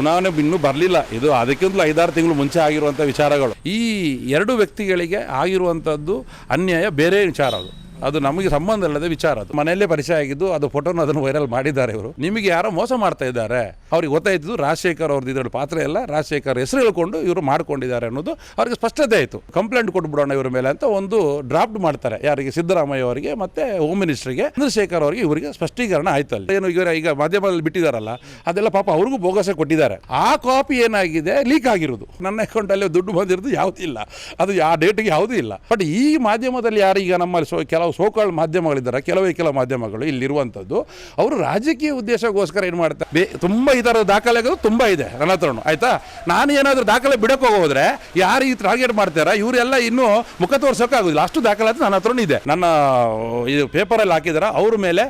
ಚುನಾವಣೆ ಇನ್ನೂ ಬರಲಿಲ್ಲ. ಇದು ಅದಕ್ಕಿಂತಲೂ 5-6 ತಿಂಗಳು ಮುಂಚೆ ಆಗಿರುವಂಥ ವಿಚಾರಗಳು. ಈ ಎರಡು ವ್ಯಕ್ತಿಗಳಿಗೆ ಆಗಿರುವಂಥದ್ದು ಅನ್ಯಾಯ ಬೇರೆ ವಿಚಾರ. ಅದು ನಮಗೆ ಸಂಬಂಧ ಇಲ್ಲದ ವಿಚಾರ. ಅದು ಮನೆಯಲ್ಲೇ ಪರಿಚಯ ಆಗಿದ್ದು, ಅದು ಫೋಟೋನ ಅದನ್ನು ವೈರಲ್ ಮಾಡಿದ್ದಾರೆ ಇವರು. ನಿಮಗೆ ಯಾರೋ ಮೋಸ ಮಾಡ್ತಾ ಇದ್ದಾರೆ, ಅವ್ರಿಗೆ ಗೊತ್ತಾಯ್ತು ರಾಜಶೇಖರ್ ಅವ್ರದ್ದು ಇದರಲ್ಲಿ ಪಾತ್ರ ಎಲ್ಲ, ರಾಜಶೇಖರ್ ಹೆಸರು ಹೇಳ್ಕೊಂಡು ಇವರು ಮಾಡ್ಕೊಂಡಿದ್ದಾರೆ ಅನ್ನೋದು ಅವ್ರಿಗೆ ಸ್ಪಷ್ಟತೆ ಆಯಿತು. ಕಂಪ್ಲೇಂಟ್ ಕೊಟ್ಬಿಡೋಣ ಇವ್ರ ಮೇಲೆ ಅಂತ ಒಂದು ಡ್ರಾಫ್ಟ್ ಮಾಡ್ತಾರೆ. ಯಾರಿಗೆ? ಸಿದ್ದರಾಮಯ್ಯ ಅವರಿಗೆ ಮತ್ತೆ ಹೋಮ್ ಮಿನಿಸ್ಟರ್ಗೆ, ಚಂದ್ರಶೇಖರ್ ಅವರಿಗೆ, ಇವರಿಗೆ ಸ್ಪಷ್ಟೀಕರಣ ಆಯ್ತಲ್ಲ. ಏನು ಇವರ ಈಗ ಮಾಧ್ಯಮದಲ್ಲಿ ಬಿಟ್ಟಿದಾರಲ್ಲ, ಅದೆಲ್ಲ ಪಾಪ ಅವ್ರಿಗೂ ಬೋಗಸೆ ಕೊಟ್ಟಿದ್ದಾರೆ. ಆ ಕಾಪಿ ಏನಾಗಿದೆ, ಲೀಕ್ ಆಗಿರೋದು. ನನ್ನ ಅಕೌಂಟಲ್ಲಿ ದುಡ್ಡು ಬಂದಿರೋದು ಯಾವುದೂ ಇಲ್ಲ, ಅದು ಆ ಡೇಟ್ಗೆ ಯಾವುದೂ ಇಲ್ಲ. ಬಟ್ ಈ ಮಾಧ್ಯಮದಲ್ಲಿ ಯಾರು ಈಗ ನಮ್ಮಲ್ಲಿ ಕೆಲವು ಸೋಕಾಳ್ ಮಾಧ್ಯಮಗಳಿದ್ದಾರೆ, ಕೆಲವು ಮಾಧ್ಯಮಗಳು ಇಲ್ಲಿರುವಂಥದ್ದು, ಅವರು ರಾಜಕೀಯ ಉದ್ದೇಶಕ್ಕೋಸ್ಕರ ಏನು ಮಾಡ್ತಾರೆ. ತುಂಬ ಈ ಥರದ ದಾಖಲೆಗಳು ತುಂಬ ಇದೆ ನನ್ನ ಹತ್ರನು. ಆಯಿತಾ, ನಾನು ಏನಾದರೂ ದಾಖಲೆ ಬಿಡಕ್ಕೆ ಹೋದ್ರೆ ಯಾರು ಈ ಟಾರ್ಗೆಟ್ ಮಾಡ್ತಾರೆ, ಇವರೆಲ್ಲ ಇನ್ನೂ ಮುಖ ತೋರ್ಸೋಕ್ಕಾಗೋದಿಲ್ಲ. ಅಷ್ಟು ದಾಖಲಾತಿ ನನ್ನ ಹತ್ರನೂ ಇದೆ. ನನ್ನ ಇದು ಪೇಪರಲ್ಲಿ ಹಾಕಿದ್ದಾರೆ. ಅವ್ರ ಮೇಲೆ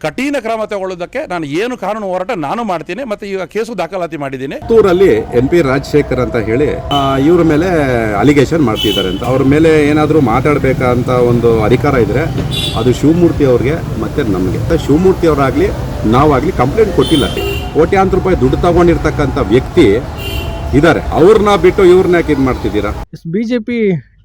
ಕಠಿಣ ಕ್ರಮ ತಗೊಳ್ಳೋದಕ್ಕೆ ನಾನು ಏನು ಕಾನೂನು ಹೋರಾಟ ನಾನು ಮಾಡ್ತೀನಿ. ಮತ್ತೆ ಈಗ ಕೇಸು ದಾಖಲಾತಿ ಮಾಡಿದ್ದೀನಿ. ಪುತ್ತೂರಲ್ಲಿ MP ರಾಜಶೇಖರ್ ಅಂತ ಹೇಳಿ ಇವ್ರ ಮೇಲೆ ಅಲಿಗೇಷನ್ ಮಾಡ್ತಿದ್ದಾರೆ ಅಂತ. ಅವ್ರ ಮೇಲೆ ಏನಾದರೂ ಮಾತಾಡಬೇಕಂತ ಒಂದು ಅಧಿಕಾರ ಇದ್ರೆ ಅದು ಶಿವಮೂರ್ತಿ ಅವ್ರಿಗೆ ಮತ್ತೆ ನಮಗೆ. ಶಿವಮೂರ್ತಿ ಅವರಾಗಲಿ ನಾವಾಗಲಿ ಕಂಪ್ಲೇಂಟ್ ಕೊಟ್ಟಿಲ್ಲ. ಕೋಟ್ಯಾಂತರ ರೂಪಾಯಿ ದುಡ್ಡು ತಗೊಂಡಿರ್ತಕ್ಕಂಥ ವ್ಯಕ್ತಿ ಇದ್ದಾರೆ. ಅವ್ರನ್ನ ಬಿಟ್ಟು ಇವ್ರನ್ನ ಯಾಕೆ ಇದು ಮಾಡ್ತಿದ್ದೀರಾ? ಬಿಜೆಪಿ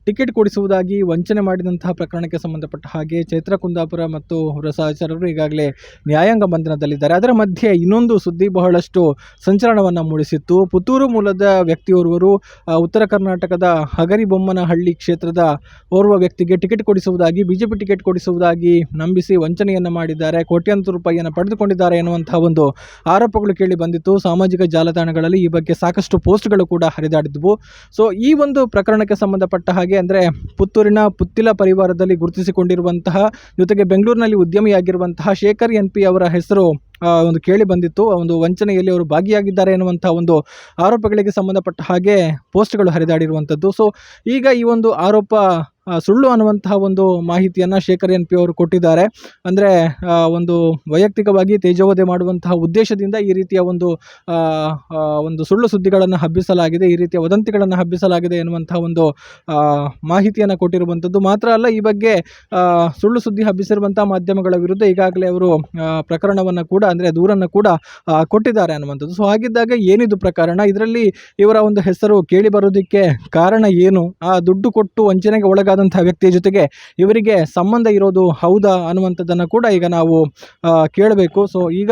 ಟಿಕೆಟ್ ಕೊಡಿಸುವುದಾಗಿ ವಂಚನೆ ಮಾಡಿದಂತಹ ಪ್ರಕರಣಕ್ಕೆ ಸಂಬಂಧಪಟ್ಟ ಹಾಗೆ ಚೈತ್ರ ಕುಂದಾಪುರ ಮತ್ತು ಅವರ ಸಹಚರರು ಈಗಾಗಲೇ ನ್ಯಾಯಾಂಗ ಬಂಧನದಲ್ಲಿದ್ದಾರೆ. ಅದರ ಮಧ್ಯೆ ಇನ್ನೊಂದು ಸುದ್ದಿ ಬಹಳಷ್ಟು ಸಂಚಲನವನ್ನು ಮೂಡಿಸಿತ್ತು. ಪುತ್ತೂರು ಮೂಲದ ವ್ಯಕ್ತಿಯೋರ್ವರು ಉತ್ತರ ಕರ್ನಾಟಕದ ಹಗರಿಬೊಮ್ಮನಹಳ್ಳಿ ಕ್ಷೇತ್ರದ ಓರ್ವ ವ್ಯಕ್ತಿಗೆ ಟಿಕೆಟ್ ಕೊಡಿಸುವುದಾಗಿ, ಬಿಜೆಪಿ ಟಿಕೆಟ್ ಕೊಡಿಸುವುದಾಗಿ ನಂಬಿಸಿ ವಂಚನೆಯನ್ನು ಮಾಡಿದ್ದಾರೆ, ಕೋಟ್ಯಾಂತರ ರೂಪಾಯಿಯನ್ನು ಪಡೆದುಕೊಂಡಿದ್ದಾರೆ ಎನ್ನುವಂತಹ ಒಂದು ಆರೋಪಗಳು ಕೇಳಿ ಬಂದಿತ್ತು. ಸಾಮಾಜಿಕ ಜಾಲತಾಣಗಳಲ್ಲಿ ಈ ಬಗ್ಗೆ ಸಾಕಷ್ಟು ಪೋಸ್ಟ್ಗಳು ಕೂಡ ಹರಿದಾಡಿದ್ವು. ಸೊ ಈ ಒಂದು ಪ್ರಕರಣಕ್ಕೆ ಸಂಬಂಧಪಟ್ಟ ಹಾಗೆ ಅಂದರೆ ಪುತ್ತೂರಿನ ಪುತ್ತಿಲ ಪರಿವಾರದಲ್ಲಿ ಗುರುತಿಸಿಕೊಂಡಿರುವಂತಹ, ಜೊತೆಗೆ ಬೆಂಗಳೂರಿನಲ್ಲಿ ಉದ್ಯಮಿಯಾಗಿರುವಂತಹ ಶೇಖರ್ NP ಅವರ ಹೆಸರು ಒಂದು ಕೇಳಿ ಬಂದಿತ್ತು. ಒಂದು ವಂಚನೆಯಲ್ಲಿ ಅವರು ಭಾಗಿಯಾಗಿದ್ದಾರೆ ಎನ್ನುವಂಥ ಒಂದು ಆರೋಪಗಳಿಗೆ ಸಂಬಂಧಪಟ್ಟ ಹಾಗೆ ಪೋಸ್ಟ್ಗಳು ಹರಿದಾಡಿರುವಂಥದ್ದು. ಸೊ ಈಗ ಈ ಒಂದು ಆರೋಪ ಸುಳ್ಳು ಅನ್ನುವಂತಹ ಒಂದು ಮಾಹಿತಿಯನ್ನು ಶೇಖರ್ NP ಅವರು ಕೊಟ್ಟಿದ್ದಾರೆ. ಅಂದರೆ ಒಂದು ವೈಯಕ್ತಿಕವಾಗಿ ತೇಜೋವಧೆ ಮಾಡುವಂತಹ ಉದ್ದೇಶದಿಂದ ಈ ರೀತಿಯ ಒಂದು ಸುಳ್ಳು ಸುದ್ದಿಗಳನ್ನು ಹಬ್ಬಿಸಲಾಗಿದೆ, ಈ ರೀತಿಯ ವದಂತಿಗಳನ್ನು ಹಬ್ಬಿಸಲಾಗಿದೆ ಎನ್ನುವಂತಹ ಒಂದು ಮಾಹಿತಿಯನ್ನು ಕೊಟ್ಟಿರುವಂಥದ್ದು. ಮಾತ್ರ ಅಲ್ಲ, ಈ ಬಗ್ಗೆ ಸುಳ್ಳು ಸುದ್ದಿ ಹಬ್ಬಿಸಿರುವಂತಹ ಮಾಧ್ಯಮಗಳ ವಿರುದ್ಧ ಈಗಾಗಲೇ ಅವರು ಪ್ರಕರಣವನ್ನು ಕೂಡ, ಅಂದರೆ ದೂರನ್ನು ಕೂಡ ಕೊಟ್ಟಿದ್ದಾರೆ ಅನ್ನುವಂಥದ್ದು. ಸೊ ಹಾಗಿದ್ದಾಗ ಏನಿದು ಪ್ರಕರಣ, ಇದರಲ್ಲಿ ಇವರ ಒಂದು ಹೆಸರು ಕೇಳಿ ಬರೋದಕ್ಕೆ ಕಾರಣ ಏನು, ಆ ದುಡ್ಡು ಕೊಟ್ಟು ವಂಚನೆಗೆ ಒಳಗಾದಂತಹ ವ್ಯಕ್ತಿಯ ಜೊತೆಗೆ ಇವರಿಗೆ ಸಂಬಂಧ ಇರೋದು ಹೌದಾ ಅನ್ನುವಂಥದ್ದನ್ನು ಕೂಡ ಈಗ ನಾವು ಕೇಳಬೇಕು. ಸೊ ಈಗ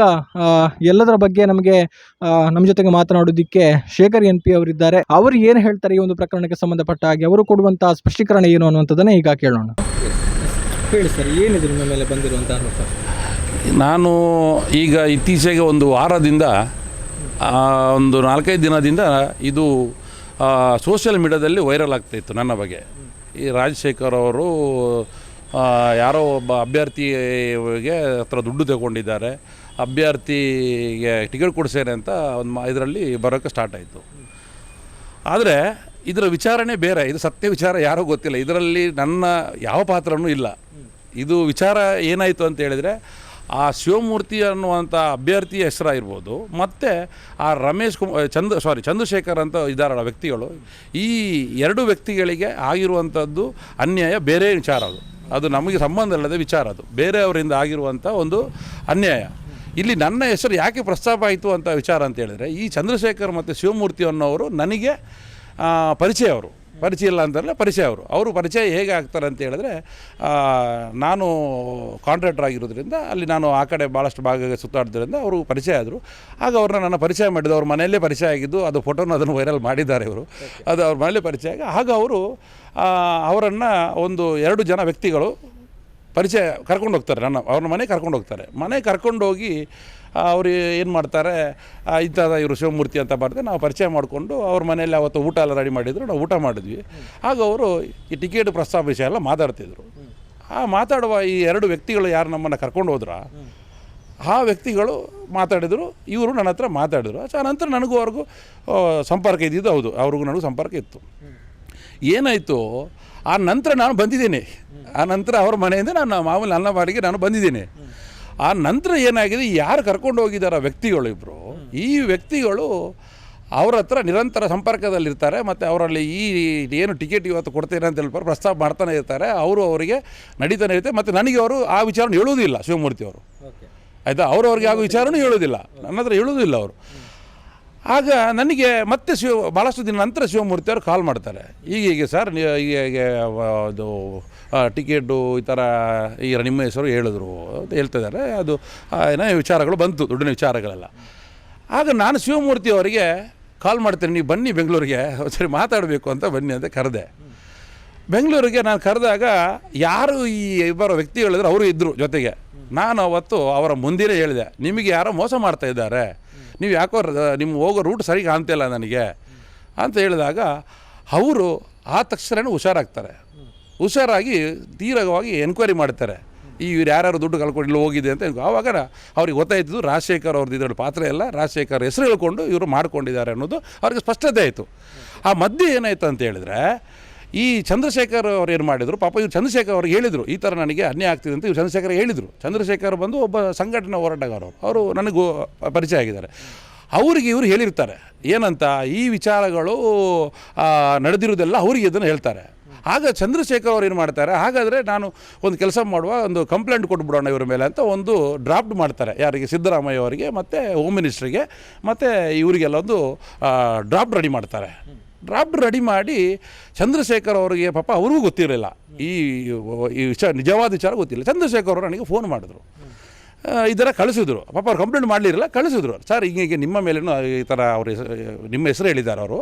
ಎಲ್ಲದರ ಬಗ್ಗೆ ನಮ್ಮ ಜೊತೆಗೆ ಮಾತನಾಡೋದಕ್ಕೆ ಶೇಖರ್ NP ಅವರಿದ್ದಾರೆ. ಅವರು ಏನು ಹೇಳ್ತಾರೆ ಈ ಒಂದು ಪ್ರಕರಣಕ್ಕೆ ಸಂಬಂಧಪಟ್ಟ ಹಾಗೆ, ಅವರು ಕೊಡುವಂತಹ ಸ್ಪಷ್ಟೀಕರಣ ಏನು ಅನ್ನುವಂಥದ್ದನ್ನು ಈಗ ಕೇಳೋಣ. ಹೇಳಿ ಸರ್, ಏನಿದೆ ನಿಮ್ಮ ಮೇಲೆ ಬಂದಿರುವಂಥ ಆರೋಪ? ನಾನು ಈಗ ಇತ್ತೀಚೆಗೆ ಒಂದು ವಾರದಿಂದ, ಒಂದು 4-5 ದಿನದಿಂದ ಇದು ಸೋಷಿಯಲ್ ಮೀಡಿಯಾದಲ್ಲಿ ವೈರಲ್ ಆಗ್ತಾಯಿತ್ತು ನನ್ನ ಬಗ್ಗೆ. ಈ ರಾಜಶೇಖರ್ ಅವರು ಯಾರೋ ಒಬ್ಬ ಅಭ್ಯರ್ಥಿಗೆ ಹತ್ರ ದುಡ್ಡು ತಗೊಂಡಿದ್ದಾರೆ, ಅಭ್ಯರ್ಥಿಗೆ ಟಿಕೆಟ್ ಕೊಡಿಸೇನೆ ಅಂತ ಒಂದು ಇದರಲ್ಲಿ ಬರೋಕ್ಕೆ ಸ್ಟಾರ್ಟ್ ಆಯಿತು. ಆದರೆ ಇದರ ವಿಚಾರಣೆ ಬೇರೆ, ಇದು ಸತ್ಯ ವಿಚಾರ ಯಾರೋ ಗೊತ್ತಿಲ್ಲ. ಇದರಲ್ಲಿ ನನ್ನ ಯಾವ ಪಾತ್ರನೂ ಇಲ್ಲ. ಇದು ವಿಚಾರ ಏನಾಯಿತು ಅಂತ ಹೇಳಿದರೆ, ಆ ಶಿವಮೂರ್ತಿ ಅನ್ನುವಂಥ ಅಭ್ಯರ್ಥಿಯ ಹೆಸರಾಗಿರ್ಬೋದು, ಮತ್ತು ಆ ಚಂದ್ರಶೇಖರ್ ಅಂತ ಇದ್ದಾರಲ್ಲ ವ್ಯಕ್ತಿಗಳು, ಈ ಎರಡು ವ್ಯಕ್ತಿಗಳಿಗೆ ಆಗಿರುವಂಥದ್ದು ಅನ್ಯಾಯ ಬೇರೆ ವಿಚಾರ. ಅದು ನಮಗೆ ಸಂಬಂಧ ಇಲ್ಲದ ವಿಚಾರ. ಅದು ಬೇರೆಯವರಿಂದ ಆಗಿರುವಂಥ ಒಂದು ಅನ್ಯಾಯ. ಇಲ್ಲಿ ನನ್ನ ಹೆಸರು ಯಾಕೆ ಪ್ರಸ್ತಾಪ ಆಯಿತು ಅಂತ ವಿಚಾರ ಅಂತ ಹೇಳಿದರೆ, ಈ ಚಂದ್ರಶೇಖರ್ ಮತ್ತು ಶಿವಮೂರ್ತಿ ಅನ್ನೋರು ನನಗೆ ಪರಿಚಯ ಇಲ್ಲ ಅಂತಲ್ಲ, ಅವರು ಪರಿಚಯ ಹೇಗೆ ಆಗ್ತಾರೆ ಅಂತ ಹೇಳಿದ್ರೆ, ನಾನು ಕಾಂಟ್ರಾಕ್ಟರ್ ಆಗಿರೋದ್ರಿಂದ ಅಲ್ಲಿ ನಾನು ಆ ಕಡೆ ಭಾಳಷ್ಟು ಭಾಗ ಸುತ್ತಾಡೋದ್ರಿಂದ ಅವರು ಪರಿಚಯ ಆದರು. ಆಗ ಅವ್ರನ್ನ ನನ್ನ ಪರಿಚಯ ಮಾಡಿದ್ದು, ಅವ್ರ ಮನೆಯಲ್ಲೇ ಪರಿಚಯ ಆಗಿದ್ದು, ಅದು ಫೋಟೋನ ಅದನ್ನು ವೈರಲ್ ಮಾಡಿದ್ದಾರೆ ಇವರು. ಅದು ಅವ್ರ ಮನೆಯಲ್ಲೇ ಪರಿಚಯ ಆಗ ಅವರು ಅವರನ್ನು 2 ಜನ ವ್ಯಕ್ತಿಗಳು ಪರಿಚಯ ಕರ್ಕೊಂಡು ಹೋಗ್ತಾರೆ, ಅವ್ರನ್ನ ಮನೆಗೆ ಕರ್ಕೊಂಡು ಹೋಗ್ತಾರೆ. ಮನೆಗೆ ಕರ್ಕೊಂಡೋಗಿ ಅವರು ಏನು ಮಾಡ್ತಾರೆ, ಇಂಥದ ಇವರು ಶಿವಮೂರ್ತಿ ಅಂತ ಬರ್ತಾರೆ, ನಾವು ಪರಿಚಯ ಮಾಡಿಕೊಂಡು ಅವ್ರ ಮನೆಯಲ್ಲಿ ಅವತ್ತು ಊಟ ಎಲ್ಲ ರೆಡಿ ಮಾಡಿದ್ರು, ನಾವು ಊಟ ಮಾಡಿದ್ವಿ. ಆಗ ಅವರು ಈ ಟಿಕೆಟ್ ಪ್ರಸ್ತಾಪ ವಿಷಯ ಎಲ್ಲ ಮಾತಾಡ್ತಿದ್ರು. ಮಾತಾಡುವ ಈ 2 ವ್ಯಕ್ತಿಗಳು ಯಾರು ನಮ್ಮನ್ನು ಕರ್ಕೊಂಡು ಹೋದ್ರ, ಆ ವ್ಯಕ್ತಿಗಳು ಮಾತಾಡಿದರು, ಇವರು ನನ್ನ ಹತ್ರ ಮಾತಾಡಿದರು. ನಂತರ ನನಗೂ ಅವ್ರಿಗೂ ಸಂಪರ್ಕ ಇದ್ದಿದ್ದು ಹೌದು, ಅವ್ರಿಗೂ ನನಗೂ ಸಂಪರ್ಕ ಇತ್ತು. ಏನಾಯಿತು, ಆ ನಂತರ ನಾನು ಬಂದಿದ್ದೀನಿ. ಆ ನಂತರ ಅವ್ರ ಮನೆಯಿಂದ ನಾನು ಮಾಮೂಲಿ ನನ್ನ ಬಾಡಿಗೆ ನಾನು ಬಂದಿದ್ದೀನಿ. ಆ ನಂತರ ಏನಾಗಿದೆ, ಯಾರು ಕರ್ಕೊಂಡು ಹೋಗಿದ್ದಾರೆ ವ್ಯಕ್ತಿಗಳು ಇಬ್ಬರು, ಈ ವ್ಯಕ್ತಿಗಳು ಅವ್ರ ಹತ್ರ ನಿರಂತರ ಸಂಪರ್ಕದಲ್ಲಿರ್ತಾರೆ. ಮತ್ತು ಅವರಲ್ಲಿ ಏನು ಟಿಕೆಟ್ ಇವತ್ತು ಕೊಡ್ತೇನೆ ಅಂತ ಹೇಳ್ತಾರೆ, ಪ್ರಸ್ತಾಪ ಮಾಡ್ತಾನೆ ಇರ್ತಾರೆ. ಅವರಿಗೆ ನಡೀತಾನೆ ಇರುತ್ತೆ. ಮತ್ತು ನನಗೆ ಅವರು ಆ ವಿಚಾರನ ಹೇಳೋದಿಲ್ಲ, ಶಿವಮೂರ್ತಿ ಅವರು. ಆಯಿತಾ, ಅವ್ರಿಗೆ ಯಾವ ವಿಚಾರನೂ ಹೇಳೋದಿಲ್ಲ, ನನ್ನ ಹತ್ರ ಹೇಳೋದಿಲ್ಲ ಅವರು. ಆಗ ನನಗೆ ಮತ್ತೆ ಭಾಳಷ್ಟು ದಿನ ನಂತರ ಶಿವಮೂರ್ತಿ ಅವರು ಕಾಲ್ ಮಾಡ್ತಾರೆ, ಹೀಗೆ ಸರ್ ಹೀಗೆ ಅದು ಟಿಕೆಟು ಈ ಥರ ಈಗ ನಿಮ್ಮ ಹೆಸರು ಹೇಳಿದ್ರು ಅಂತ ಹೇಳ್ತಿದ್ದಾರೆ. ಅದು ಏನೋ ವಿಚಾರಗಳು ಬಂತು, ದುಡ್ಡಿನ ವಿಚಾರಗಳೆಲ್ಲ. ಆಗ ನಾನು ಶಿವಮೂರ್ತಿ ಅವರಿಗೆ ಕಾಲ್ ಮಾಡ್ತೇನೆ, ನೀವು ಬನ್ನಿ ಬೆಂಗಳೂರಿಗೆ ಸರಿ ಮಾತಾಡಬೇಕು ಅಂತ ಬನ್ನಿ ಅಂತ ಕರೆದೆ. ಬೆಂಗಳೂರಿಗೆ ನಾನು ಕರೆದಾಗ ಯಾರು ಈ ಇಬ್ಬರು ವ್ಯಕ್ತಿಗಳಿದ್ರೆ ಅವರು ಇದ್ದರು ಜೊತೆಗೆ. ನಾನು ಅವತ್ತು ಅವರ ಮುಂದಿನೇ ಹೇಳಿದೆ, ನಿಮಗೆ ಯಾರೋ ಮೋಸ ಮಾಡ್ತಾ ಇದ್ದಾರೆ, ನೀವು ಯಾಕೋ ನಿಮ್ಮ ಹೋಗೋ ರೂಟ್ ಸರಿ ಕಾಣ್ತಿಲ್ಲ ನನಗೆ ಅಂತ ಹೇಳಿದಾಗ ಅವರು ಆ ತಕ್ಷಣ ಹುಷಾರಾಗ್ತಾರೆ. ಹುಷಾರಾಗಿ ತೀವ್ರವಾಗಿ ಎನ್ಕ್ವೈರಿ ಮಾಡ್ತಾರೆ, ಇವ್ರು ಯಾರ್ಯಾರು ದುಡ್ಡು ಕಳ್ಕೊಂಡು ಇಲ್ಲಿ ಹೋಗಿದೆ ಅಂತ. ಆವಾಗ ಅವ್ರಿಗೆ ಗೊತ್ತಾಯ್ತು ರಾಜಶೇಖರ್ ಅವ್ರದ್ದು ಇದರಲ್ಲಿ ಪಾತ್ರ ಎಲ್ಲ ರಾಜಶೇಖರ್ ಹೆಸರು ಹೇಳ್ಕೊಂಡು ಇವರು ಮಾಡ್ಕೊಂಡಿದ್ದಾರೆ ಅನ್ನೋದು ಅವ್ರಿಗೆ ಸ್ಪಷ್ಟತೆ ಆಯಿತು. ಆ ಮಧ್ಯೆ ಏನಾಯಿತು ಅಂತ ಹೇಳಿದ್ರೆ, ಈ ಚಂದ್ರಶೇಖರ್ ಅವ್ರು ಏನು ಮಾಡಿದರು, ಪಾಪ ಇವ್ರು ಚಂದ್ರಶೇಖರ್ ಅವ್ರಿಗೆ ಹೇಳಿದರು ಈ ಥರ ನನಗೆ ಅನ್ಯಾಯ ಆಗ್ತಿದೆ ಅಂತ. ಇವ್ರು ಚಂದ್ರಶೇಖರ್ ಹೇಳಿದರು. ಚಂದ್ರಶೇಖರ್ ಬಂದು ಒಬ್ಬ ಸಂಘಟನಾ ಹೋರಾಟಗಾರರು, ಅವರು ನನಗೂ ಪರಿಚಯ ಆಗಿದ್ದಾರೆ. ಅವರಿಗೆ ಇವರು ಹೇಳಿರ್ತಾರೆ ಏನಂತ, ಈ ವಿಚಾರಗಳು ನಡೆದಿರೋದೆಲ್ಲ ಅವರಿಗೆ ಇದನ್ನು ಹೇಳ್ತಾರೆ. ಆಗ ಚಂದ್ರಶೇಖರ್ ಅವ್ರು ಏನು ಮಾಡ್ತಾರೆ, ಹಾಗಾದರೆ ನಾನು ಒಂದು ಕೆಲಸ ಮಾಡುವ, ಒಂದು ಕಂಪ್ಲೇಂಟ್ ಕೊಟ್ಬಿಡೋಣ ಇವ್ರ ಮೇಲೆ ಅಂತ ಒಂದು ಡ್ರಾಫ್ಟ್ ಮಾಡ್ತಾರೆ. ಯಾರಿಗೆ, ಸಿದ್ದರಾಮಯ್ಯ ಅವರಿಗೆ ಮತ್ತು ಹೋಮ್ ಮಿನಿಸ್ಟ್ರಿಗೆ ಮತ್ತು ಇವರಿಗೆಲ್ಲ ಒಂದು ಡ್ರಾಫ್ಟ್ ರೆಡಿ ಮಾಡ್ತಾರೆ. ಡ್ರಾಫ್ಟ್ ರೆಡಿ ಮಾಡಿ ಚಂದ್ರಶೇಖರ್ ಅವರಿಗೆ ಪಾಪ ಅವ್ರಿಗೂ ಗೊತ್ತಿರಲಿಲ್ಲ, ಈ ವಿಚಾರ ನಿಜವಾದ ವಿಚಾರ ಗೊತ್ತಿಲ್ಲ. ಚಂದ್ರಶೇಖರ್ ಅವರು ನನಗೆ ಫೋನ್ ಮಾಡಿದ್ರು, ಈ ಥರ ಕಳಿಸಿದ್ರು. ಪಾಪ ಅವ್ರು ಕಂಪ್ಲೇಂಟ್ ಮಾಡಲಿರಲ್ಲ, ಕಳಿಸಿದ್ರು. ಸರ್ ಹೀಗೆ ನಿಮ್ಮ ಮೇಲೇನು ಈ ಥರ ಅವ್ರ ನಿಮ್ಮ ಹೆಸರು ಹೇಳಿದ್ದಾರೆ ಅವರು,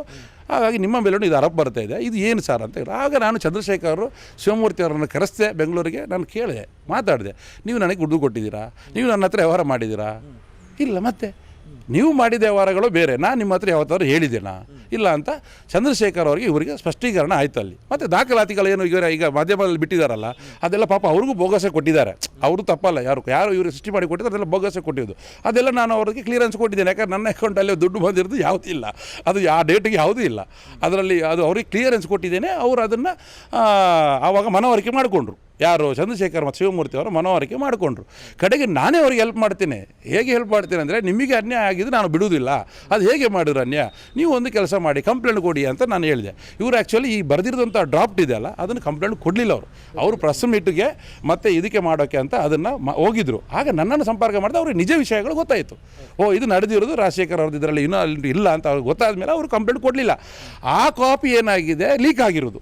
ಹಾಗಾಗಿ ನಿಮ್ಮ ಮೇಲೂ ಇದು ಆರೋಪ ಬರ್ತಾ ಇದೆ, ಇದು ಏನು ಸರ್ ಅಂತ ಹೇಳಿ. ಆಗ ನಾನು ಚಂದ್ರಶೇಖರ್ ಶಿವಮೂರ್ತಿ ಅವರನ್ನು ಕರೆಸ್ದೆ ಬೆಂಗಳೂರಿಗೆ. ನಾನು ಕೇಳಿದೆ, ಮಾತಾಡಿದೆ, ನೀವು ನನಗೆ ದುಡ್ಡು ಕೊಟ್ಟಿದ್ದೀರಾ, ನೀವು ನನ್ನ ಹತ್ರ ವ್ಯವಹಾರ ಮಾಡಿದ್ದೀರಾ? ಇಲ್ಲ. ಮತ್ತೆ ನೀವು ಮಾಡಿದ ವ್ಯವಹಾರಗಳು ಬೇರೆ, ನಾನು ನಿಮ್ಮ ಹತ್ರ ಯಾವತ್ತಾದ್ರು ಹೇಳಿದ್ದೇನಾ? ಇಲ್ಲ ಅಂತ ಚಂದ್ರಶೇಖರ್ ಅವರಿಗೆ ಇವರಿಗೆ ಸ್ಪಷ್ಟೀಕರಣ ಆಯಿತು ಅಲ್ಲಿ. ಮತ್ತು ದಾಖಲಾತಿಗಳೇನು ಈಗ ಮಾಧ್ಯಮದಲ್ಲಿ ಬಿಟ್ಟಿದ್ದಾರಲ್ಲ, ಅದೆಲ್ಲ ಪಾಪ ಅವ್ರಿಗೂ ಬೋಗಸೆ ಕೊಟ್ಟಿದ್ದಾರೆ. ಅವರು ತಪ್ಪಲ್ಲ, ಯಾರು ಇವರು ಸೃಷ್ಟಿ ಮಾಡಿ ಕೊಟ್ಟಿದ್ದಾರೆ ಅದೆಲ್ಲ ಬೋಗಸೆ ಕೊಟ್ಟಿದ್ದು. ಅದೆಲ್ಲ ನಾನು ಅವ್ರಿಗೆ ಕ್ಲಿಯರೆನ್ಸ್ ಕೊಟ್ಟಿದ್ದೇನೆ. ಯಾಕಂದ್ರೆ ನನ್ನ ಅಕೌಂಟಲ್ಲಿ ದುಡ್ಡು ಬಂದಿರೋದು ಯಾವುದೂ ಇಲ್ಲ, ಅದು ಆ ಡೇಟಿಗೆ ಯಾವುದೂ ಇಲ್ಲ ಅದರಲ್ಲಿ. ಅದು ಅವ್ರಿಗೆ ಕ್ಲಿಯರೆನ್ಸ್ ಕೊಟ್ಟಿದ್ದೇನೆ. ಅವರು ಅದನ್ನು ಆವಾಗ ಮನವರಿಕೆ ಮಾಡಿಕೊಂಡ್ರು. ಯಾರು, ಚಂದ್ರಶೇಖರ್ ಮತ್ತು ಶಿವಮೂರ್ತಿ ಅವರು ಮನವರಿಕೆ ಮಾಡಿಕೊಂಡ್ರು. ಕಡೆಗೆ ನಾನೇ ಅವ್ರಿಗೆ ಹೆಲ್ಪ್ ಮಾಡ್ತೀನಿ. ಹೇಗೆ ಹೆಲ್ಪ್ ಮಾಡ್ತೀನಿ ಅಂದರೆ, ನಿಮಗೆ ಅನ್ಯಾಯ ಆಗಿದ್ದು ನಾನು ಬಿಡುವುದಿಲ್ಲ, ಅದು ಹೇಗೆ ಮಾಡಿದ್ರು ಅನ್ಯಾಯ, ನೀವು ಒಂದು ಕೆಲಸ ಮಾಡಿ ಕಂಪ್ಲೇಂಟ್ ಕೊಡಿ ಅಂತ ನಾನು ಹೇಳಿದೆ. ಇವರು ಆ್ಯಕ್ಚುಲಿ ಈ ಬರೆದಿರೋದಂಥ ಡ್ರಾಫ್ಟ್ ಇದೆಯಲ್ಲ, ಅದನ್ನು ಕಂಪ್ಲೇಂಟ್ ಕೊಡಲಿಲ್ಲ ಅವರು ಪ್ರೆಸ್ ಮೀಟಿಗೆ ಮತ್ತು ಇದಕ್ಕೆ ಮಾಡೋಕ್ಕೆ ಅಂತ ಅದನ್ನು ಹೋಗಿದ್ರು. ಆಗ ನನ್ನನ್ನು ಸಂಪರ್ಕ ಮಾಡಿದ ಅವ್ರಿಗೆ ನಿಜ ವಿಷಯಗಳು ಗೊತ್ತಾಯಿತು. ಇದು ನಡೆದಿರೋದು ರಾಜಶೇಖರ್ ಅವ್ರದ್ದು ಇದರಲ್ಲಿ ಇನ್ನೂ ಇಲ್ಲ ಅಂತ ಅವ್ರಿಗೆ ಗೊತ್ತಾದ ಮೇಲೆ ಅವರು ಕಂಪ್ಲೇಂಟ್ ಕೊಡಲಿಲ್ಲ. ಆ ಕಾಪಿ ಏನಾಗಿದೆ, ಲೀಕ್ ಆಗಿರೋದು.